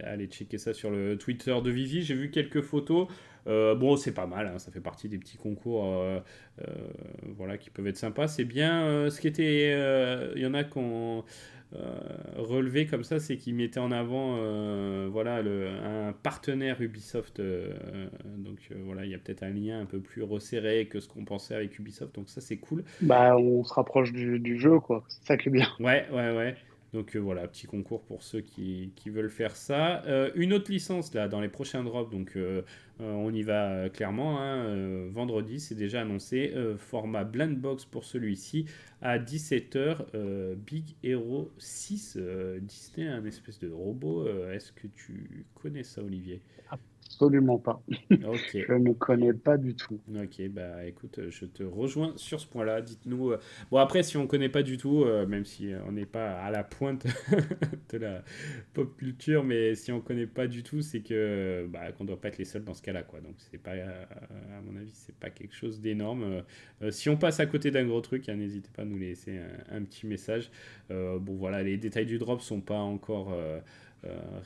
allez checker ça sur le Twitter de Vivi. J'ai vu quelques photos. Bon, c'est pas mal, hein, ça fait partie des petits concours euh, voilà, qui peuvent être sympas. C'est bien. Ce qui était. Il y en a qui ont relevé comme ça, c'est qu'ils mettaient en avant voilà, un partenaire Ubisoft. Donc voilà, il y a peut-être un lien un peu plus resserré que ce qu'on pensait avec Ubisoft. Donc ça, c'est cool. Bah, on se rapproche du jeu, quoi. C'est ça qui est bien. Ouais, ouais, ouais. Donc voilà, petit concours pour ceux qui veulent faire ça. Une autre licence là dans les prochains drops, donc on y va clairement, hein, vendredi, c'est déjà annoncé. Format blind box pour celui-ci à 17h. Big Hero 6, Disney, un espèce de robot. Est-ce que tu connais ça, Olivier? Absolument pas. Ok. Je ne connais pas du tout. Ok, bah écoute, je te rejoins sur ce point-là. Dites-nous. Bon, après, si on connaît pas du tout, même si on n'est pas à la pointe de la pop culture, mais si on connaît pas du tout, c'est que bah, qu'on doit pas être les seuls dans ce cas-là, quoi. Donc, c'est pas, à mon avis, c'est pas quelque chose d'énorme. Si on passe à côté d'un gros truc, hein, n'hésitez pas à nous laisser un petit message. Bon, voilà, les détails du drop sont pas encore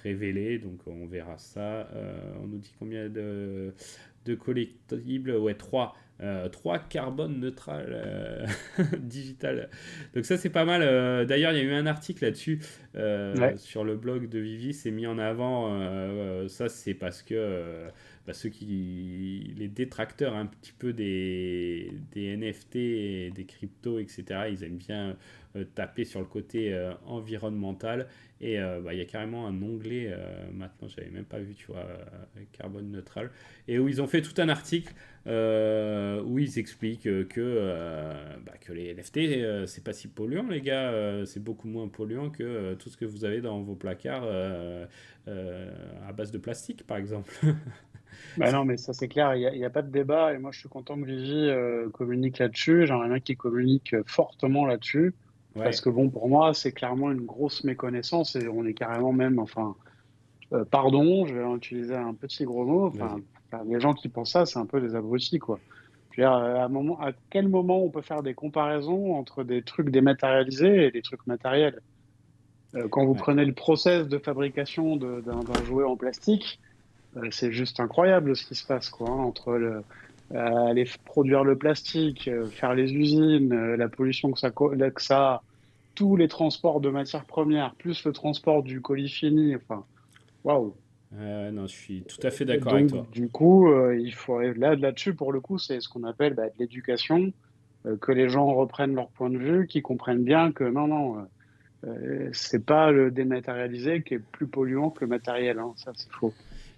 révélés, donc on verra ça. On nous dit combien de collectibles, ouais, 3. 3 carbone neutral digital. Donc ça c'est pas mal. D'ailleurs il y a eu un article là-dessus Ouais. sur le blog de Vivi, c'est mis en avant. Ça c'est parce que bah, les détracteurs un petit peu des NFT, et des cryptos, etc. Ils aiment bien taper sur le côté environnemental. Et bah, il y a carrément un onglet, maintenant j'avais même pas vu, tu vois, carbone neutral, et où ils ont fait tout un article où ils expliquent que les NFT, c'est pas si polluant, les gars. C'est beaucoup moins polluant que tout ce que vous avez dans vos placards à base de plastique, par exemple. Bah non, mais ça c'est clair, il y a pas de débat. Et moi, je suis content que Vivi communique là-dessus. J'aimerais bien qu'il communique fortement là-dessus. Parce Ouais, que bon, pour moi, c'est clairement une grosse méconnaissance. Et on est carrément même, enfin, pardon, je vais utiliser un petit gros mot. vas-y. Enfin, les gens qui pensent ça, c'est un peu des abrutis, quoi. Je veux dire, à quel moment on peut faire des comparaisons entre des trucs dématérialisés et des trucs matériels? Quand vous Ouais. prenez le process de fabrication d'un jouet en plastique, c'est juste incroyable ce qui se passe, quoi, hein, entre aller produire le plastique, faire les usines, la pollution que ça a, tous les transports de matières premières, plus le transport du colis fini. Enfin, waouh. Non, je suis tout à fait d'accord avec Donc, toi. du coup, il faut là-dessus, pour le coup, c'est ce qu'on appelle bah, de l'éducation, que les gens reprennent leur point de vue, qu'ils comprennent bien que non, non, c'est pas le dématérialisé qui est plus polluant que le matériel, hein, ça, c'est faux.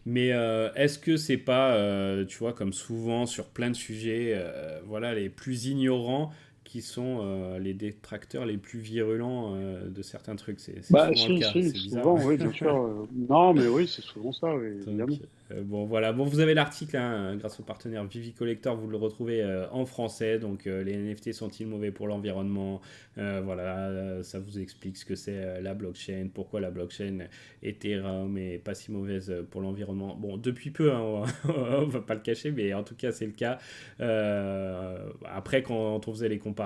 Mais est-ce que c'est pas, tu vois, comme souvent sur plein de sujets, voilà, les plus ignorants qui sont les détracteurs les plus virulents de certains trucs? C'est Bah, souvent le si, cas, si, c'est bizarre. souvent, oui, bien sûr. Non, mais oui, c'est souvent ça, oui, Donc, évidemment. bon, voilà. Bon, vous avez l'article, hein, grâce au partenaire Vivi Collector, vous le retrouvez en français. Donc, les NFT sont-ils mauvais pour l'environnement? Voilà, ça vous explique ce que c'est la blockchain, pourquoi la blockchain Ethereum est pas si mauvaise pour l'environnement. Bon, depuis peu, hein, on va pas le cacher, mais en tout cas, c'est le cas. Après, quand on faisait les comparaisons,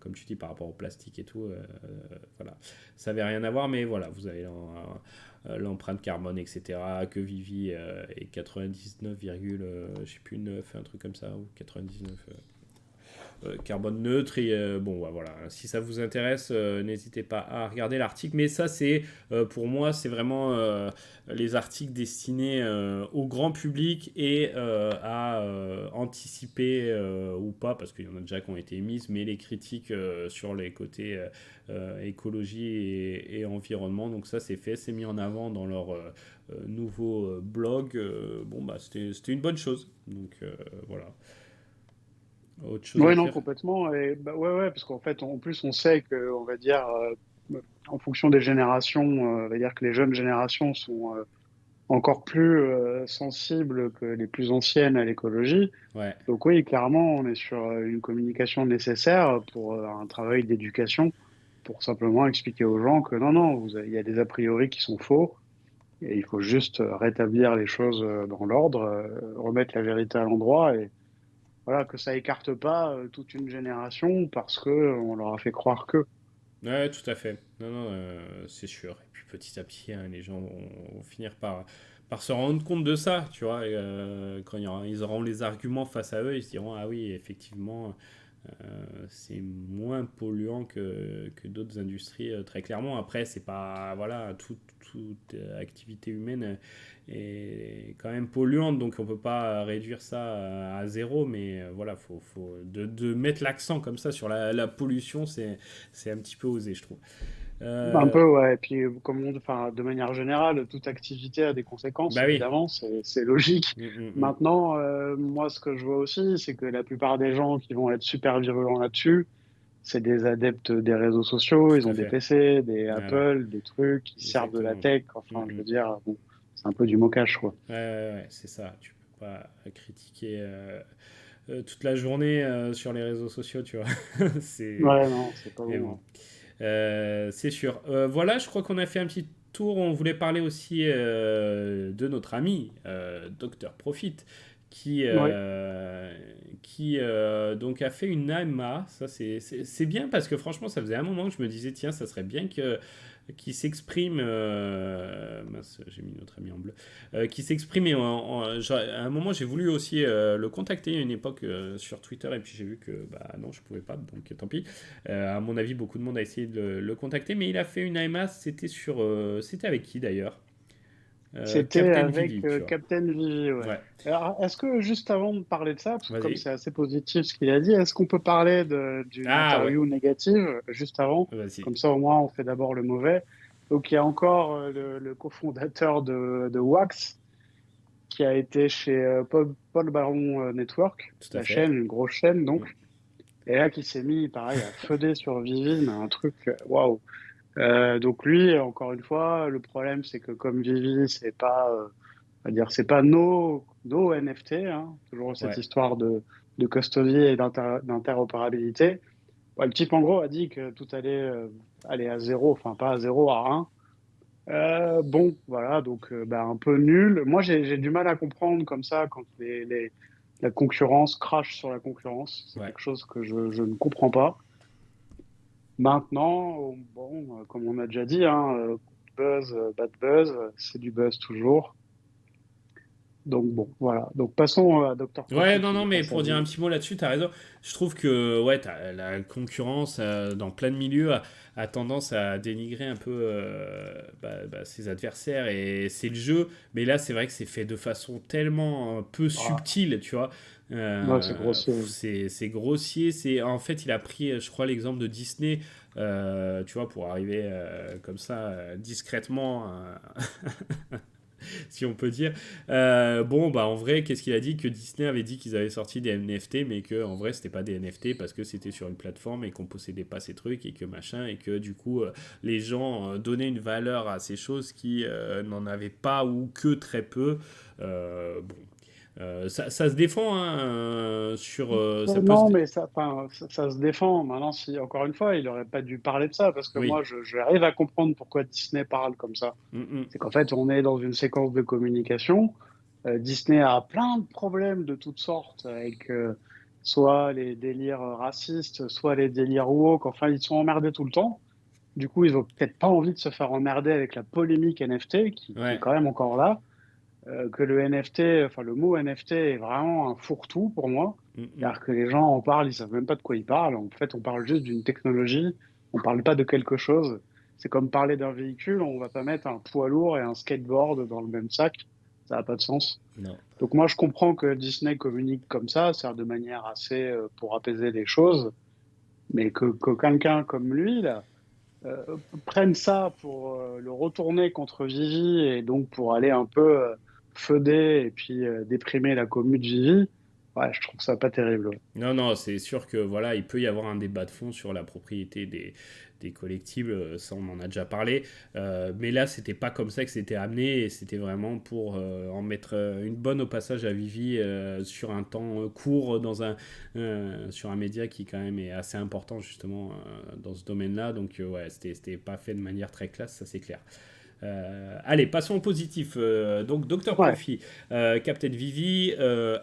comme tu dis, par rapport au plastique et tout, voilà, ça avait rien à voir, mais voilà, vous avez l'empreinte carbone, etc. Que Vivi est 99, je sais plus 9, un truc comme ça, ou 99 carbone neutre. Et bon, ouais, voilà, si ça vous intéresse, n'hésitez pas à regarder l'article. Mais ça, c'est pour moi, c'est vraiment les articles destinés au grand public et à anticiper ou pas, parce qu'il y en a déjà qui ont été émises, mais les critiques sur les côtés écologie et environnement. Donc ça, c'est fait, c'est mis en avant dans leur nouveau blog. Bon, bah, c'était une bonne chose. Donc voilà. Autre chose à Oui, non, dire? complètement. Et bah, ouais, ouais, parce qu'en fait, en plus, on sait que, on va dire, en fonction des générations, on va dire que les jeunes générations sont encore plus sensibles que les plus anciennes à l'écologie. Ouais. Donc oui, clairement, on est sur une communication nécessaire pour un travail d'éducation, pour simplement expliquer aux gens que non, non, il y a des a priori qui sont faux, et il faut juste rétablir les choses dans l'ordre, remettre la vérité à l'endroit, et voilà, que ça écarte pas toute une génération parce que on leur a fait croire que. Ouais, tout à fait. Non, non, c'est sûr. Et puis petit à petit, hein, les gens vont finir par se rendre compte de ça, tu vois. Et, quand ils auront les arguments face à eux, ils se diront, ah oui, effectivement, c'est moins polluant que d'autres industries, très clairement. Après, c'est pas, voilà, toute activité humaine est quand même polluante, donc on peut pas réduire ça à zéro, mais voilà, de mettre l'accent comme ça sur la pollution, c'est un petit peu osé, je trouve. Un Euh, peu, ouais. Et puis, comme enfin, de manière générale, toute activité a des conséquences, bah oui. évidemment, c'est logique. Mm, mm, mm. Maintenant, moi, ce que je vois aussi, c'est que la plupart des gens qui vont être super virulents là-dessus, c'est des adeptes des réseaux sociaux, ils Tout à ont des fait. PC, des Voilà, Apple, des trucs, qui servent de la exactement. tech. Mm, Enfin, je mm. veux dire, bon, c'est un peu du moquage, quoi. Ouais, ouais, ouais, c'est ça. Tu peux pas critiquer toute la journée sur les réseaux sociaux, tu vois. c'est... Ouais, non, c'est pas Mais bon, bon, hein. c'est sûr. Voilà, je crois qu'on a fait un petit tour. On voulait parler aussi de notre ami, Docteur Profit, qui, Ouais. euh, qui donc a fait une AMA. Ça, c'est bien parce que franchement, ça faisait un moment que je me disais, tiens, ça serait bien qu'il s'exprime. Mince, j'ai mis notre ami en bleu. Qui s'exprime. Et à un moment, j'ai voulu aussi le contacter à une époque sur Twitter et puis j'ai vu que bah non, je pouvais pas, donc tant pis. À mon avis, beaucoup de monde a essayé de le contacter, mais il a fait une AMA. C'était avec qui d'ailleurs? C'était Captain avec Vivi, tu vois. Captain Vivi, ouais. Ouais, Alors, est-ce que juste avant de parler de ça, parce que comme vas-y. c'est assez positif ce qu'il a dit, est-ce qu'on peut parler d'une Ah ouais, interview négative juste avant? vas-y. Comme ça, au moins, on fait d'abord le mauvais. Donc, il y a encore le cofondateur de Wax qui a été chez Paul Baron Network, Tout à la fait. chaîne, une grosse chaîne, Mm. donc. Et là, qui s'est mis, pareil, à feuder sur Vivi, mais un truc, waouh. Donc lui, encore une fois, le problème, c'est que comme Vivi, c'est pas, on va dire, c'est pas nos NFT, hein, toujours cette Ouais, histoire de custody et d'interopérabilité. Ouais, le type, en gros, a dit que tout allait aller à zéro, enfin pas à zéro, à un. Bon, voilà, donc bah, un peu nul. Moi, j'ai du mal à comprendre comme ça quand la concurrence crache sur la concurrence. C'est ouais. quelque chose que je ne comprends pas. Maintenant, bon, comme on a déjà dit, hein, buzz, bad buzz, c'est du buzz toujours. Donc bon, voilà. Donc passons à Dr Ouais, Profit, non, il non, mais fera sa pour dire un vie. petit mot là-dessus, t'as raison. Je trouve que ouais, la concurrence dans plein de milieux a tendance à dénigrer un peu ses adversaires et c'est le jeu. Mais là, c'est vrai que c'est fait de façon tellement peu Ah, subtile, tu vois. ouais, c'est grossier. C'est grossier. En fait, il a pris, je crois, l'exemple de Disney, tu vois, pour arriver comme ça discrètement si on peut dire. Bon, bah en vrai, qu'est-ce qu'il a dit? Que Disney avait dit qu'ils avaient sorti des NFT, mais que en vrai, c'était pas des NFT parce que c'était sur une plateforme et qu'on possédait pas ces trucs et que machin, et que du coup, les gens donnaient une valeur à ces choses qui n'en avaient pas ou que très peu. Bon. Ça se défend hein, ça peut se. Non, mais ça, enfin, ça se défend. Maintenant, si, encore une fois, il aurait pas dû parler de ça, parce que Oui. moi, j'arrive à comprendre pourquoi Disney parle comme ça. Mm, mm. C'est qu'en fait, on est dans une séquence de communication. Disney a plein de problèmes de toutes sortes, avec soit les délires racistes, soit les délires woke. Enfin, ils sont emmerdés tout le temps. Du coup, ils ont peut-être pas envie de se faire emmerder avec la polémique NFT, qui est Ouais. quand même encore là. Que le NFT, enfin le mot NFT est vraiment un fourre-tout pour moi. Mm, mm. C'est-à-dire que les gens en parlent, ils savent même pas de quoi ils parlent. En fait, on parle juste d'une technologie, on parle pas de quelque chose. C'est comme parler d'un véhicule, on va pas mettre un poids lourd et un skateboard dans le même sac. Ça n'a pas de sens. Non. Donc moi, je comprends que Disney communique comme ça, c'est de manière assez pour apaiser les choses, mais que quelqu'un comme lui, là, prenne ça pour le retourner contre Vivi et donc pour aller un peu feuder et puis déprimer la commu de Vivi, ouais, je trouve ça pas terrible. Ouais. Non, non, c'est sûr que voilà, il peut y avoir un débat de fond sur la propriété des collectibles, ça on en a déjà parlé. Mais là, c'était pas comme ça que c'était amené, et c'était vraiment pour en mettre une bonne au passage à Vivi sur un temps court sur un média qui quand même est assez important justement dans ce domaine-là. Donc ouais, c'était pas fait de manière très classe, ça c'est clair. Allez, passons au positif. Donc, Dr. Ouais, Profit, Captain Vivi,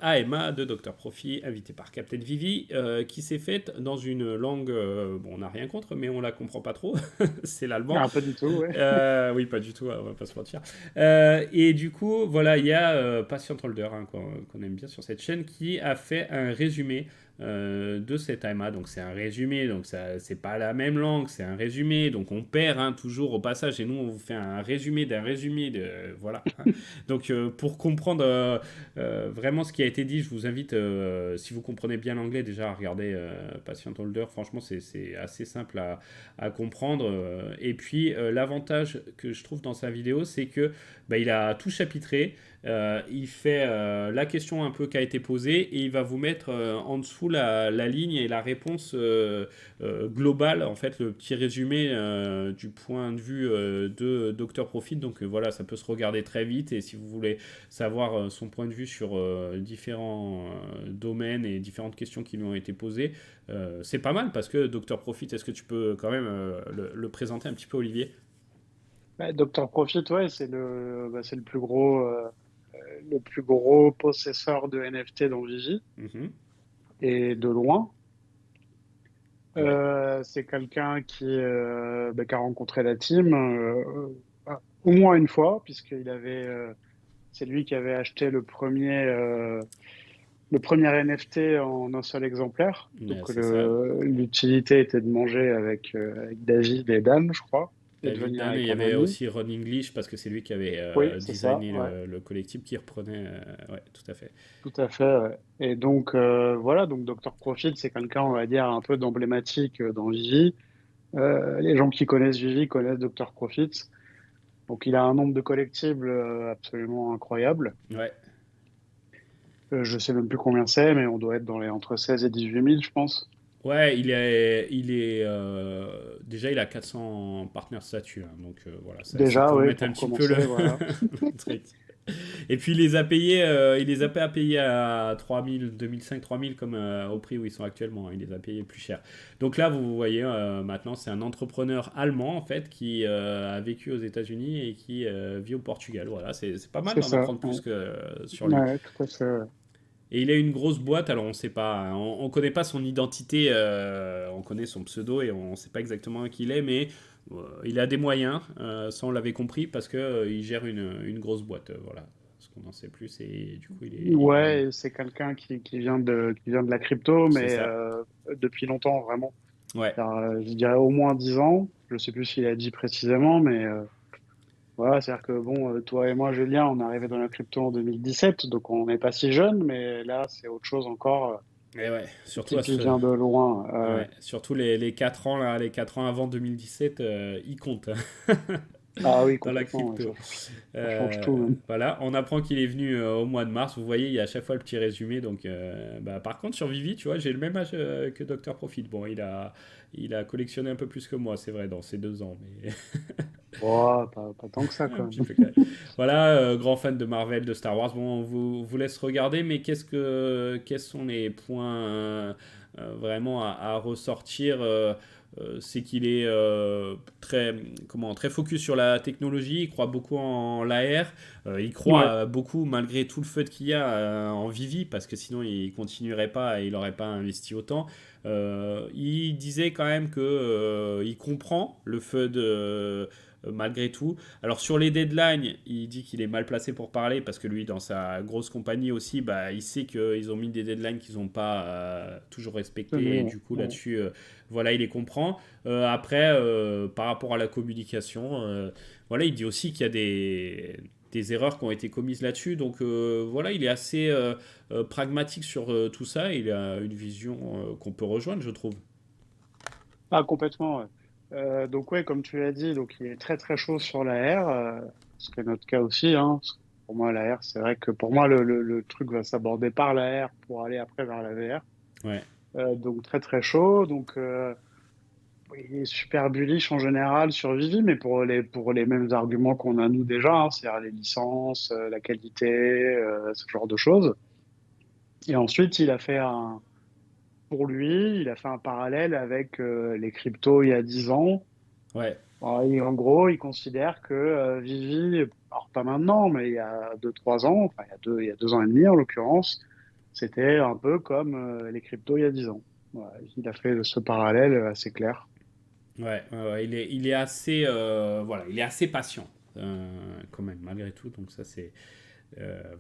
AMA de Dr. Profit, invité par Captain Vivi, qui s'est faite dans une langue, bon, on n'a rien contre, mais on la comprend pas trop, c'est l'allemand. ah, pas du tout, ouais. Oui, pas du tout, on va pas se mentir. Et du coup, voilà, il y a Patient Holder, hein, qu'on aime bien sur cette chaîne, qui a fait un résumé de cet AMA. Donc c'est un résumé, donc ça c'est pas la même langue, c'est un résumé, donc on perd hein, toujours au passage, et nous on vous fait un résumé d'un résumé de voilà. Hein. Donc pour comprendre vraiment ce qui a été dit, je vous invite, si vous comprenez bien l'anglais, déjà à regarder Patient Holder. Franchement c'est assez simple à comprendre. Et puis l'avantage que je trouve dans sa vidéo, c'est que bah, il a tout chapitré. Il fait la question un peu qui a été posée, et il va vous mettre en dessous la ligne et la réponse globale, en fait le petit résumé du point de vue de Dr. Profit. Donc voilà, ça peut se regarder très vite, et si vous voulez savoir son point de vue sur différents domaines et différentes questions qui lui ont été posées, c'est pas mal parce que Dr. Profit, est-ce que tu peux quand même le présenter un petit peu, Olivier? Bah, Dr. Profit, ouais, c'est le plus gros possesseur de NFT dans Vivi, Mhm. et de loin. Ouais, C'est quelqu'un qui a rencontré la team au moins une fois, c'est lui qui avait acheté le premier NFT en un seul exemplaire. Donc c'est ça. l'utilité était de manger avec David et Dan, je crois, et de David venir Dan, et il avec y un avait ami. aussi Ron English parce que c'est lui qui avait Oui, c'est ça, designé ouais, le collectif qui reprenait. Ouais, tout à fait. tout à fait. Ouais. Et donc voilà, donc Dr. Profit, c'est quelqu'un, on va dire, un peu d'emblématique dans Vivi. Les gens qui connaissent Vivi connaissent Dr. Profit. Donc il a un nombre de collectibles absolument incroyable. Ouais. Je sais même plus combien c'est, mais on doit être entre 16 et 18 000, je pense. Ouais, déjà il a 400 partenaires statut, hein, donc voilà, c'est Déjà, pour oui, mettre un pour petit peu le, commencer, voilà. le truc. Et puis il les a pas payés à 3000, 2005, 3000 comme au prix où ils sont actuellement. Hein. Il les a payés plus cher. Donc là, vous voyez, maintenant, c'est un entrepreneur allemand en fait qui a vécu aux États-Unis et qui vit au Portugal. Voilà, c'est pas mal C'est d'en ça. apprendre plus Ouais, que sur lui. ouais, tout à fait. Ouais. Et il a une grosse boîte, alors on sait pas, hein, on connaît pas son identité, on connaît son pseudo et on sait pas exactement qui il est, mais il a des moyens, ça on l'avait compris parce que il gère une grosse boîte, voilà. Ce qu'on en sait plus, et du coup il est pas mal. Ouais, c'est quelqu'un qui vient de la crypto, C'est mais ça. depuis longtemps, vraiment. Ouais. Je dirais au moins 10 ans. Je sais plus s'il a dit précisément, mais voilà, c'est-à-dire que bon, toi et moi, Julien, on est arrivé dans la crypto en 2017, donc on n'est pas si jeune, mais là, c'est autre chose encore. Et ouais, Le surtout type, il vient de loin. ouais, surtout les 4 ans là, les 4 ans avant 2017, ils comptent Ah oui, dans la complètement. Ouais, crypto. ça change tout, même. Voilà, on apprend qu'il est venu au mois de mars. Vous voyez, il y a à chaque fois le petit résumé. Donc, bah, par contre, sur Vivi, tu vois, j'ai le même âge que Dr. Profit. Bon, il a collectionné un peu plus que moi, c'est vrai, dans ces 2 ans. Mais Oh, pas tant que ça, un quand petit même. peu quand même. Voilà, grand fan de Marvel, de Star Wars. Bon, on vous laisse regarder, mais quels sont les points vraiment à ressortir c'est qu'il est très focus sur la technologie, il croit beaucoup en l'AR, il croit Ouais, beaucoup malgré tout le feu qu'il y a en Vivi, parce que sinon il continuerait pas et il n'aurait pas investi autant. Il disait quand même que il comprend le feu de malgré tout. Alors sur les deadlines, il dit qu'il est mal placé pour parler parce que lui, dans sa grosse compagnie aussi, bah, il sait qu'ils ont mis des deadlines qu'ils n'ont pas toujours respectés, tenez, et ouais. du coup Ouais. là-dessus, voilà, il les comprend. Après, par rapport à la communication, voilà, il dit aussi qu'il y a des erreurs qui ont été commises là-dessus. Donc voilà, il est assez pragmatique sur tout ça. Il a une vision qu'on peut rejoindre, je trouve. Ah, complètement, ouais. Donc, ouais, comme tu l'as dit, donc il est très, très chaud sur la R, ce qui est notre cas aussi, hein. Pour moi, la R, c'est vrai que pour moi, le truc va s'aborder par la R pour aller après vers la VR. Ouais, Donc très très chaud. Donc il est super bullish en général sur Vivi, mais pour les mêmes arguments qu'on a nous déjà, hein, c'est-à-dire les licences, la qualité, ce genre de choses. Et ensuite, pour lui, il a fait un parallèle avec les cryptos il y a 10 ans. ouais, En gros, il considère que Vivi, alors pas maintenant, mais il y a 2 3 ans, enfin il y a 2 ans et demi en l'occurrence, c'était un peu comme les cryptos il y a 10 ans. Voilà, il a fait ce parallèle assez clair. ouais, il est assez, voilà, il est assez patient quand même, malgré tout. Donc ça,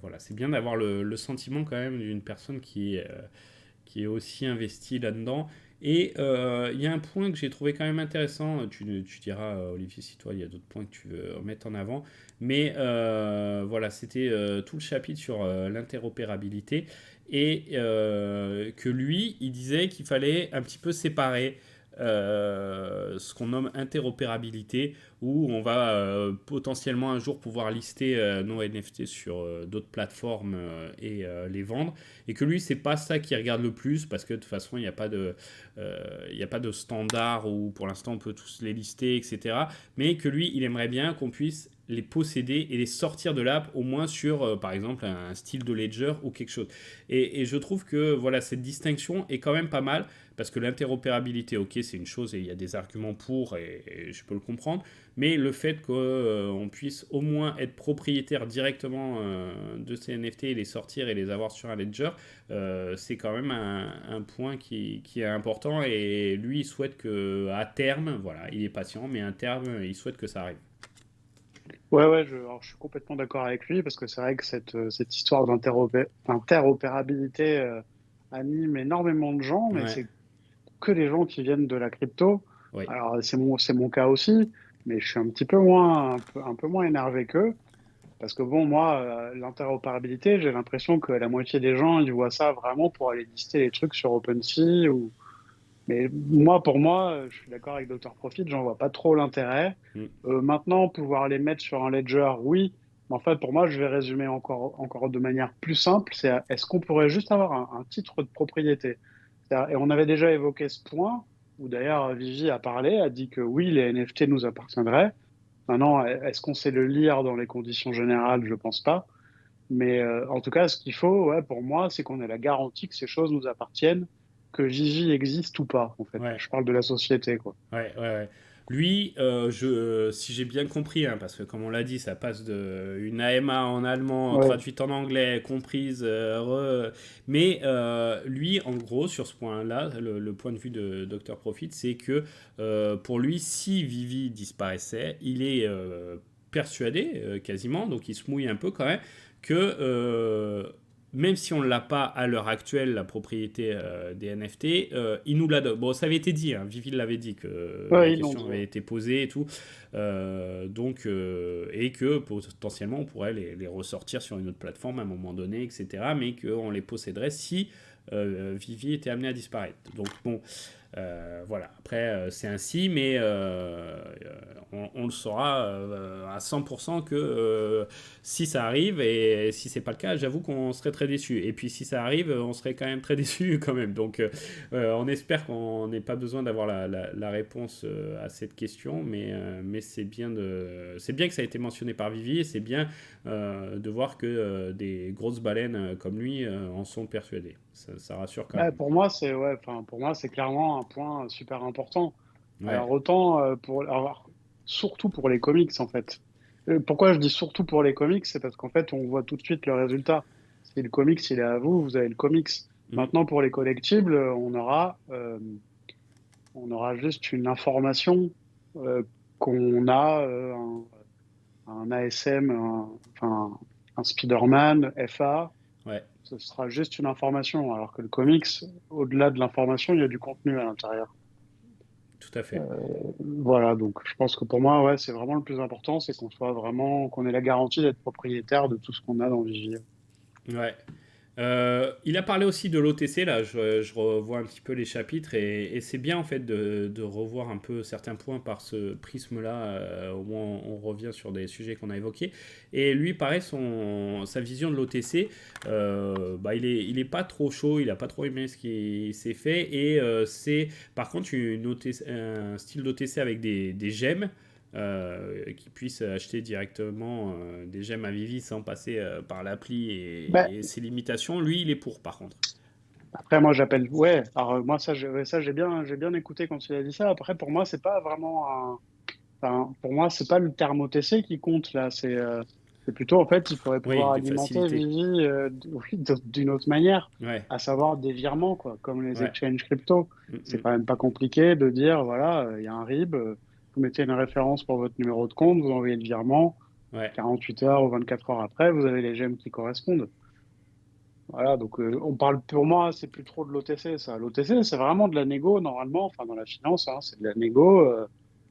voilà, c'est bien d'avoir le sentiment quand même d'une personne qui est aussi investi là-dedans. Et il y a un point que j'ai trouvé quand même intéressant, tu diras, Olivier, si toi, il y a d'autres points que tu veux mettre en avant, mais voilà, c'était tout le chapitre sur l'interopérabilité, et que lui, il disait qu'il fallait un petit peu séparer ce qu'on nomme interopérabilité, où on va potentiellement un jour pouvoir lister nos NFT sur d'autres plateformes les vendre, et que lui c'est pas ça qui regarde le plus, parce que de toute façon il y a pas de standard où pour l'instant on peut tous les lister, etc., mais que lui il aimerait bien qu'on puisse les posséder et les sortir de l'app, au moins sur par exemple un style de ledger ou quelque chose. Et je trouve que voilà, cette distinction est quand même pas mal, parce que l'interopérabilité, ok, c'est une chose et il y a des arguments pour, et je peux le comprendre, mais le fait qu'on puisse au moins être propriétaire directement de ces NFT et les sortir et les avoir sur un ledger, c'est quand même un point qui est important. Et lui, il souhaite que à terme, voilà, il est patient, mais à terme, il souhaite que ça arrive. Ouais, ouais, alors, je suis complètement d'accord avec lui parce que c'est vrai que cette histoire d'interopérabilité anime énormément de gens, mais Ouais, c'est que les gens qui viennent de la crypto. oui, Alors, c'est mon cas aussi, mais je suis un petit peu moins, un peu moins énervé qu'eux. Parce que bon, moi, l'interopérabilité, j'ai l'impression que la moitié des gens, ils voient ça vraiment pour aller lister les trucs sur OpenSea. Mais moi, pour moi, je suis d'accord avec Dr. Profit, j'en vois pas trop l'intérêt. mm, Maintenant, pouvoir les mettre sur un ledger, oui. Mais en fait, pour moi, je vais résumer encore de manière plus simple. C'est est-ce qu'on pourrait juste avoir un titre de propriété? Et on avait déjà évoqué ce point, où d'ailleurs Vivi a parlé, a dit que oui, les NFT nous appartiendraient. Maintenant, est-ce qu'on sait le lire dans les conditions générales? Je pense pas. Mais en tout cas, ce qu'il faut, ouais, pour moi, c'est qu'on ait la garantie que ces choses nous appartiennent, que Gigi existe ou pas, en fait. ouais. Je parle de la société, quoi. Ouais. Lui, si j'ai bien compris, hein, parce que comme on l'a dit, ça passe de une AMA en allemand, Ouais. traduite en anglais, comprise, mais lui, en gros, sur ce point-là, le point de vue de Dr. Profit, c'est que pour lui, si Vivi disparaissait, il est persuadé, quasiment, donc il se mouille un peu quand même, que même si on ne l'a pas à l'heure actuelle, la propriété des NFT, il nous la donne. Bon, ça avait été dit, hein, Vivi l'avait dit, que la Ouais, ils l'ont question dit, ouais. avait été posée et tout. Et que potentiellement on pourrait les ressortir sur une autre plateforme à un moment donné, etc. Mais qu'on les posséderait si Vivi était amené à disparaître. Donc bon, voilà. Après, c'est ainsi, mais on le saura à 100% que si ça arrive, et si c'est pas le cas, j'avoue qu'on serait très déçu. Et puis si ça arrive, on serait quand même très déçu quand même. Donc on espère qu'on n'ait pas besoin d'avoir la réponse à cette question, mais c'est bien que ça a été mentionné par Vivi, et c'est bien de voir que des grosses baleines comme lui en sont persuadées. Ça rassure quand Bah, même. pour moi, c'est ouais, enfin, pour moi, c'est clairement un point super important. Ouais, Alors, autant alors, surtout pour les comics, en fait. Pourquoi je dis surtout pour les comics? C'est parce qu'en fait, on voit tout de suite le résultat. Si le comics, il est à vous, vous avez le comics. mm, Maintenant, pour les collectibles, on aura juste une information euh, qu'on a un ASM, enfin un Spider-Man, FA, ouais, ce sera juste une information, alors que le comics, au-delà de l'information, il y a du contenu à l'intérieur. tout à fait. Voilà, donc je pense que pour moi, ouais, c'est vraiment le plus important, c'est qu'on soit vraiment, qu'on ait la garantie d'être propriétaire de tout ce qu'on a dans Vivier. Ouais. Il a parlé aussi de l'OTC, là, je revois un petit peu les chapitres, et c'est bien en fait de revoir un peu certains points par ce prisme-là, au moins on revient sur des sujets qu'on a évoqués. Et lui, pareil, sa vision de l'OTC, bah, il est pas trop chaud, il a pas trop aimé ce qui s'est fait, et c'est par contre un style d'OTC avec des gemmes, qui puissent acheter directement des gemmes à Vivi sans passer par l'appli Bah, et ses limitations. Lui, il est pour, par contre. après, moi, j'appelle. Ouais, alors moi, ça j'ai bien écouté quand il a dit ça. Après, pour moi, c'est pas vraiment un. Enfin, pour moi, c'est pas le terme OTC qui compte là. C'est plutôt, en fait, il faudrait Oui, pouvoir des alimenter facilités. Vivi oui, d'une autre manière, Ouais. à savoir des virements, quoi, comme les Ouais. exchanges crypto. Mm, C'est mm. quand même pas compliqué de dire, voilà, il y a un RIB, vous mettez une référence pour votre numéro de compte, vous envoyez le virement, Ouais. 48 heures ou 24 heures après, vous avez les gemmes qui correspondent. Voilà, donc on parle pour moi, c'est plus trop de l'OTC, ça. L'OTC, c'est vraiment de la négo, normalement, enfin dans la finance, hein, c'est de la négo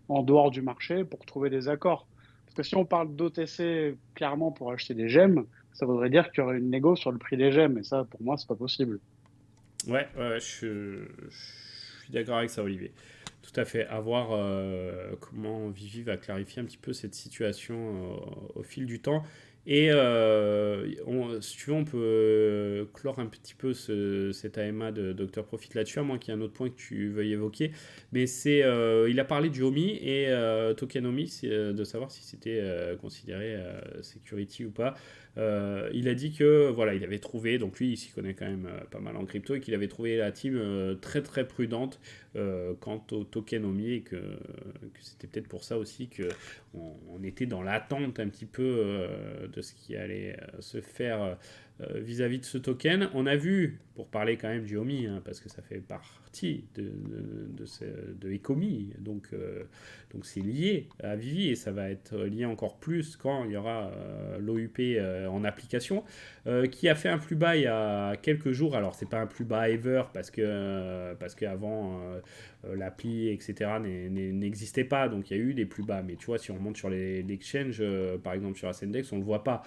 en dehors du marché pour trouver des accords. Parce que si on parle d'OTC clairement pour acheter des gemmes, ça voudrait dire qu'il y aurait une négo sur le prix des gemmes, et ça, pour moi, c'est pas possible. Ouais, ouais, je suis d'accord avec ça, Olivier. Tout à fait. À voir comment Vivi va clarifier un petit peu cette situation au fil du temps. Et si tu veux, on peut clore un petit peu cet AMA de Dr Profit là-dessus, à moins qu'il y ait un autre point que tu veuilles évoquer. Mais il a parlé du OMI et tokenomics, de savoir si c'était considéré security ou pas. Il a dit que voilà, il avait trouvé, donc lui il s'y connaît quand même pas mal en crypto, et qu'il avait trouvé la team très très prudente quant au tokenomics, et que c'était peut-être pour ça aussi que on était dans l'attente un petit peu de ce qui allait se faire vis-à-vis de ce token. On a vu, pour parler quand même du OMI, hein, parce que ça fait partie de Ecomi, donc c'est lié à Vivi, et ça va être lié encore plus quand il y aura l'OUP en application, qui a fait un plus bas il y a quelques jours. Alors c'est pas un plus bas ever parce qu'avant l'appli, etc., n'existait pas, donc il y a eu des plus bas. Mais tu vois, si on monte sur l'exchange, par exemple sur Ascendex, on le voit pas.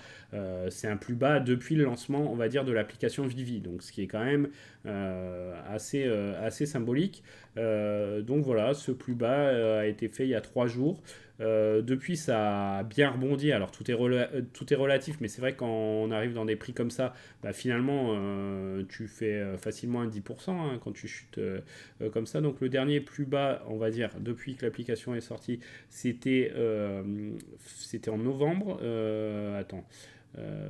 C'est un plus bas depuis le lancement, on va dire, de l'application Vivi, donc ce qui est quand même assez symbolique. Donc voilà, ce plus bas a été fait il y a 3 jours. Depuis, ça a bien rebondi. Alors, tout est relatif, mais c'est vrai que quand on arrive dans des prix comme ça, bah, finalement, tu fais facilement un 10% hein, quand tu chutes comme ça. Donc, le dernier plus bas, on va dire, depuis que l'application est sortie, c'était en novembre. Attends.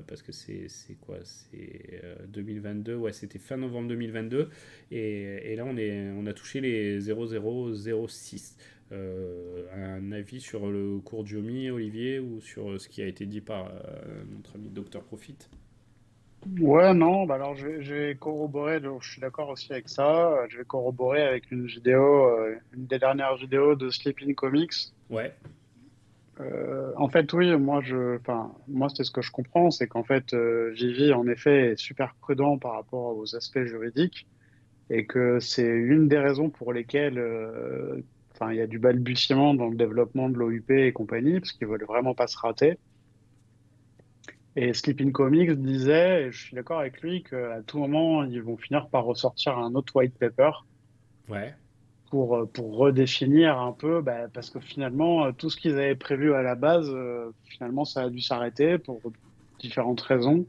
Parce que c'est quoi? C'est 2022, ouais, c'était fin novembre 2022. Et là, on a touché les 0,006. Un avis sur le cours de Yomi, Olivier, ou sur ce qui a été dit par notre ami Dr Profit? Ouais, non, bah alors je vais corroborer, donc je suis d'accord aussi avec ça. Je vais corroborer avec une vidéo, une des dernières vidéos de Sleeping Comics. Ouais. En fait, oui, enfin, moi, c'est ce que je comprends, c'est qu'en fait, Vivi, en effet, est super prudent par rapport aux aspects juridiques et que c'est une des raisons pour lesquelles, enfin, il y a du balbutiement dans le développement de l'OUP et compagnie, parce qu'ils veulent vraiment pas se rater. Et Sleeping Comics disait, et je suis d'accord avec lui, qu'à tout moment, ils vont finir par ressortir un autre white paper Ouais. pour redéfinir un peu, bah, parce que finalement, tout ce qu'ils avaient prévu à la base, finalement, ça a dû s'arrêter pour différentes raisons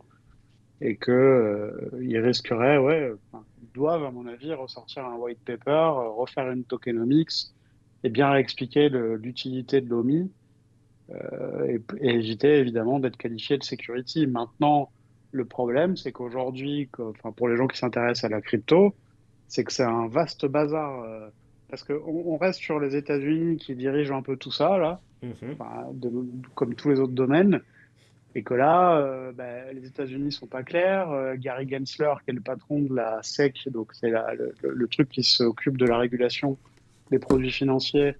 et que, ils risqueraient, ouais, enfin, ils doivent, à mon avis, ressortir un white paper, refaire une tokenomics et bien expliquer l'utilité de l'OMI et éviter évidemment d'être qualifié de security. Maintenant, le problème, c'est qu'aujourd'hui, enfin, pour les gens qui s'intéressent à la crypto, c'est que c'est un vaste bazar. Parce qu'on on reste sur les États-Unis qui dirigent un peu tout ça, là, Mhm. enfin, comme tous les autres domaines, et que là, bah, les États-Unis sont pas clairs. Gary Gensler, qui est le patron de la SEC, donc c'est le truc qui s'occupe de la régulation des produits financiers,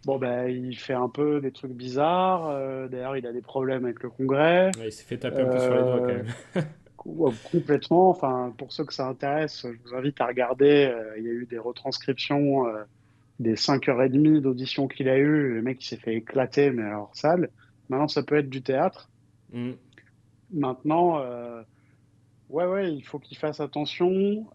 bon, ben, il fait un peu des trucs bizarres. D'ailleurs, il a des problèmes avec le Congrès. Ouais, il s'est fait taper un peu sur les doigts quand Euh, même. Complètement. Enfin, pour ceux que ça intéresse, je vous invite à regarder. Il y a eu des retranscriptions des 5h30 d'audition qu'il a eu. Le mec, il s'est fait éclater, mais alors sale. Maintenant, ça peut être du théâtre. Mm. Maintenant, Ouais, ouais, il faut qu'ils fassent attention.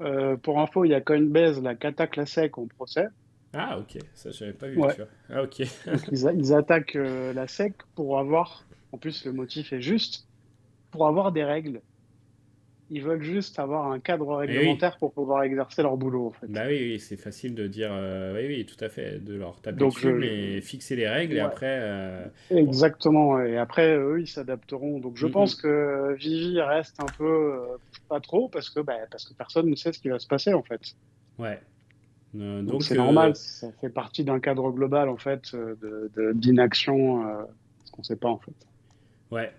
Pour info, il y a Coinbase, la qui attaque la SEC en procès. Ah, ok, ça j'avais pas vu, Ouais. tu vois. Ah, ok. Donc ils attaquent la SEC pour avoir, en plus le motif est juste, pour avoir des règles. Ils veulent juste avoir un cadre Eh oui, réglementaire pour pouvoir exercer leur boulot, en fait. bah oui, oui, c'est facile de dire, oui, oui, tout à fait, de leur taper Donc dessus, mais fixer les règles et ouais, après, bon, exactement. Et après, eux, ils s'adapteront. Donc je hum, pense hum, que Vivi reste un peu pas trop parce que personne ne sait ce qui va se passer, en fait. ouais. Donc Donc, c'est normal, ça fait partie d'un cadre global, en fait, d'inaction, parce qu'on ne sait pas, en fait. ouais.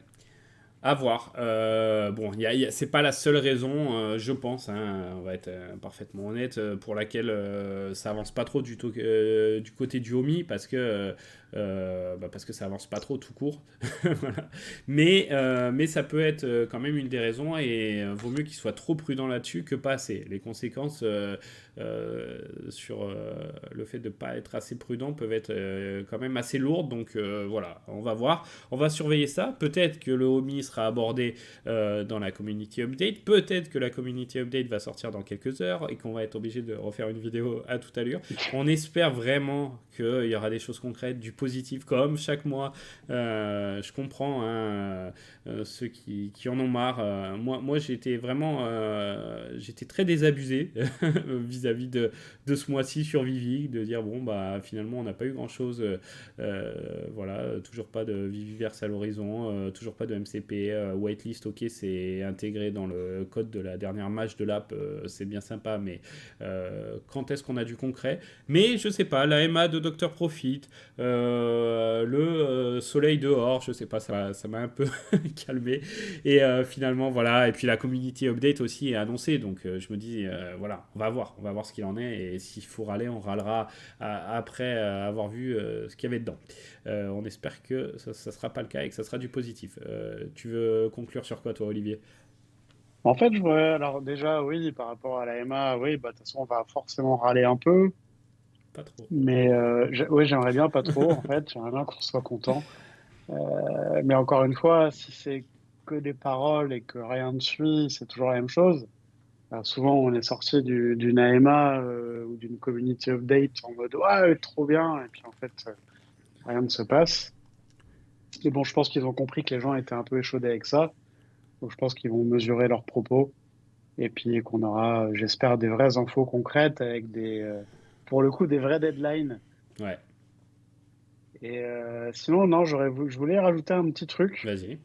À voir. Bon, c'est pas la seule raison, je pense, hein, on va être parfaitement honnête, pour laquelle ça avance pas trop du côté du Omi, parce que ça avance pas trop tout court. Voilà. Mais ça peut être quand même une des raisons, et vaut mieux qu'il soit trop prudent là-dessus que pas assez. Les conséquences sur le fait de pas être assez prudent peuvent être quand même assez lourdes, donc voilà, on va voir. On va surveiller ça. Peut-être que le Omi sera abordé dans la community update. Peut-être que la community update va sortir dans quelques heures et qu'on va être obligé de refaire une vidéo à toute allure. On espère vraiment qu'il y aura des choses concrètes, du positif, comme chaque mois. Je comprends ceux qui en ont marre. Moi j'étais vraiment j'étais très désabusé vis-à-vis de ce mois-ci sur Vivi, de dire bon bah finalement on n'a pas eu grand-chose. Voilà, toujours pas de Viviverse à l'horizon, toujours pas de MCP, whitelist, ok, c'est intégré dans le code de la dernière match de l'app, c'est bien sympa, mais quand est-ce qu'on a du concret? Mais je sais pas, la MA de Dr Profit, le soleil dehors, je sais pas, ça m'a un peu calmé. Et finalement, voilà, et puis la community update aussi est annoncée, donc je me dis, voilà, on va voir ce qu'il en est, et s'il faut râler, on râlera après avoir vu ce qu'il y avait dedans. On espère que ça ne sera pas le cas et que ça sera du positif. Tu veux conclure sur quoi, toi, Olivier? En fait, alors déjà, oui, par rapport à la MA, oui, bah, de toute façon, on va forcément râler un peu. Pas trop. Mais oui, j'aimerais bien pas trop, en fait. J'aimerais bien qu'on soit content. Mais encore une fois, si c'est que des paroles et que rien ne suit, c'est toujours la même chose. Souvent, on est sorti d'une AMA ou d'une community update en mode ouais, trop bien, et puis en fait, rien ne se passe. Et bon, je pense qu'ils ont compris que les gens étaient un peu échaudés avec ça. Donc, je pense qu'ils vont mesurer leurs propos et puis qu'on aura, j'espère, des vraies infos concrètes avec pour le coup, des vrais deadlines. Ouais, Et sinon, non, je voulais rajouter un petit truc vas-y.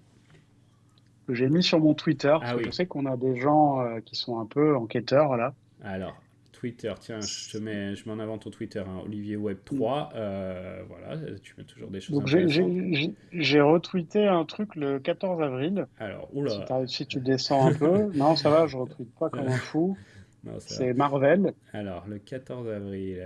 que j'ai mis sur mon Twitter, parce Ah que je oui. sais qu'on a des gens qui sont un peu enquêteurs, là. Alors, Twitter, tiens, je mets en avant ton Twitter, hein, Olivier Web 3. Voilà, tu mets toujours des choses Donc, intéressantes. j'ai retweeté un truc le 14 avril. Alors, Si, oula. si tu descends un peu. Non, ça va, je retweete pas comme un fou. Non, ça va. C'est Marvel. Alors, le 14 avril,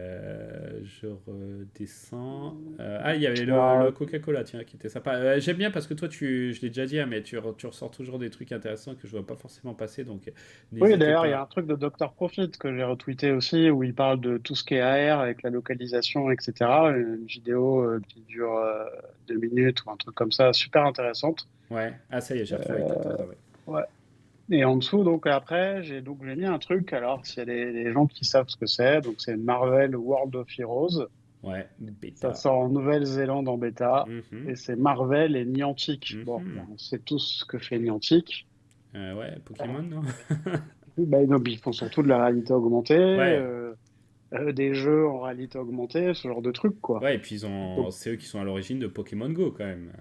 je redescends. Ah, il y avait le Alors, Coca-Cola, tiens, qui était sympa. J'aime bien parce que toi, je l'ai déjà dit, hein, mais tu ressors toujours des trucs intéressants que je vois pas forcément passer, donc oui, n'hésitez d'ailleurs, il y a pas. un truc de Dr. Profit que j'ai retweeté aussi, où il parle de tout ce qui est AR avec la localisation, etc. Une vidéo qui dure 2 minutes ou un truc comme ça, super intéressante. Ouais, ah, ça y est, j'ai retrouvé 14 avril. Ouais. Et en dessous, donc après, j'ai mis un truc. Alors, s'il y a des gens qui savent ce que c'est, donc c'est Marvel World of Heroes. Ouais, Ça bêta. sort en Nouvelle-Zélande en bêta. Mhm, Et c'est Marvel et Niantic. Bon, mhm. on sait tous ce que fait Niantic. Ouais, Pokémon, non? Ben, non, ils font surtout de la réalité augmentée, Ouais, des jeux en réalité augmentée, ce genre de trucs, quoi. ouais, et puis Donc, c'est eux qui sont à l'origine de Pokémon Go quand même.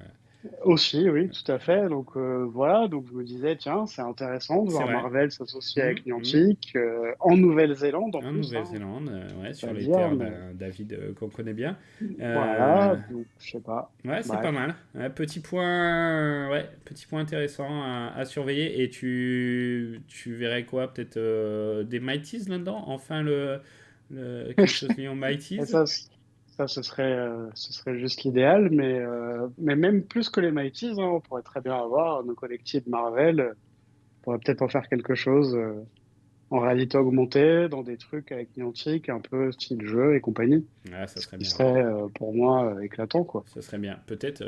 aussi, oui, tout à fait. Donc, voilà, donc je me disais, tiens, c'est intéressant de C'est voir vrai. Marvel s'associer Mhm, avec mhm. Niantic, en Nouvelle-Zélande en En plus, hein, Nouvelle-Zélande, ouais, pas sur le les dire, terres mais d'un David qu'on connaît bien. voilà, Euh, donc je sais pas. ouais, c'est pas Bref. mal. Ouais, petit point intéressant à surveiller. Et tu verrais quoi? Peut-être des Mighties là-dedans? Enfin, quelque chose lié aux Et Mighties? ça, ce serait juste l'idéal, mais même plus que les Mighties, hein, on pourrait très bien avoir nos collectifs Marvel, on pourrait peut-être en faire quelque chose. en réalité augmentée, dans des trucs avec Niantic, un peu style jeu et compagnie. Ah, ça Ce serait qui bien. serait pour moi éclatant, quoi. Ça serait bien. Peut-être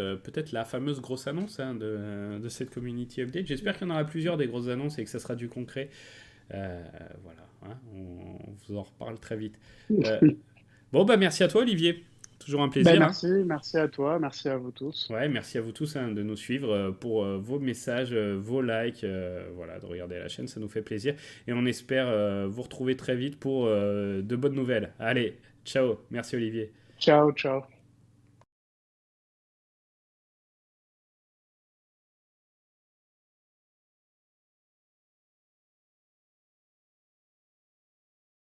la fameuse grosse annonce hein, de cette community update. J'espère qu'il y en aura plusieurs des grosses annonces et que ça sera du concret. Voilà, hein, on vous en reparle très vite. Euh, bon, bah merci à toi, Olivier. Toujours un Ben plaisir. Hein. merci, merci à toi, merci à vous tous. Ouais, merci à vous tous hein, de nous suivre pour vos messages, vos likes, voilà, de regarder la chaîne, ça nous fait plaisir. Et on espère vous retrouver très vite pour de bonnes nouvelles. Allez, ciao. Merci, Olivier. Ciao, ciao.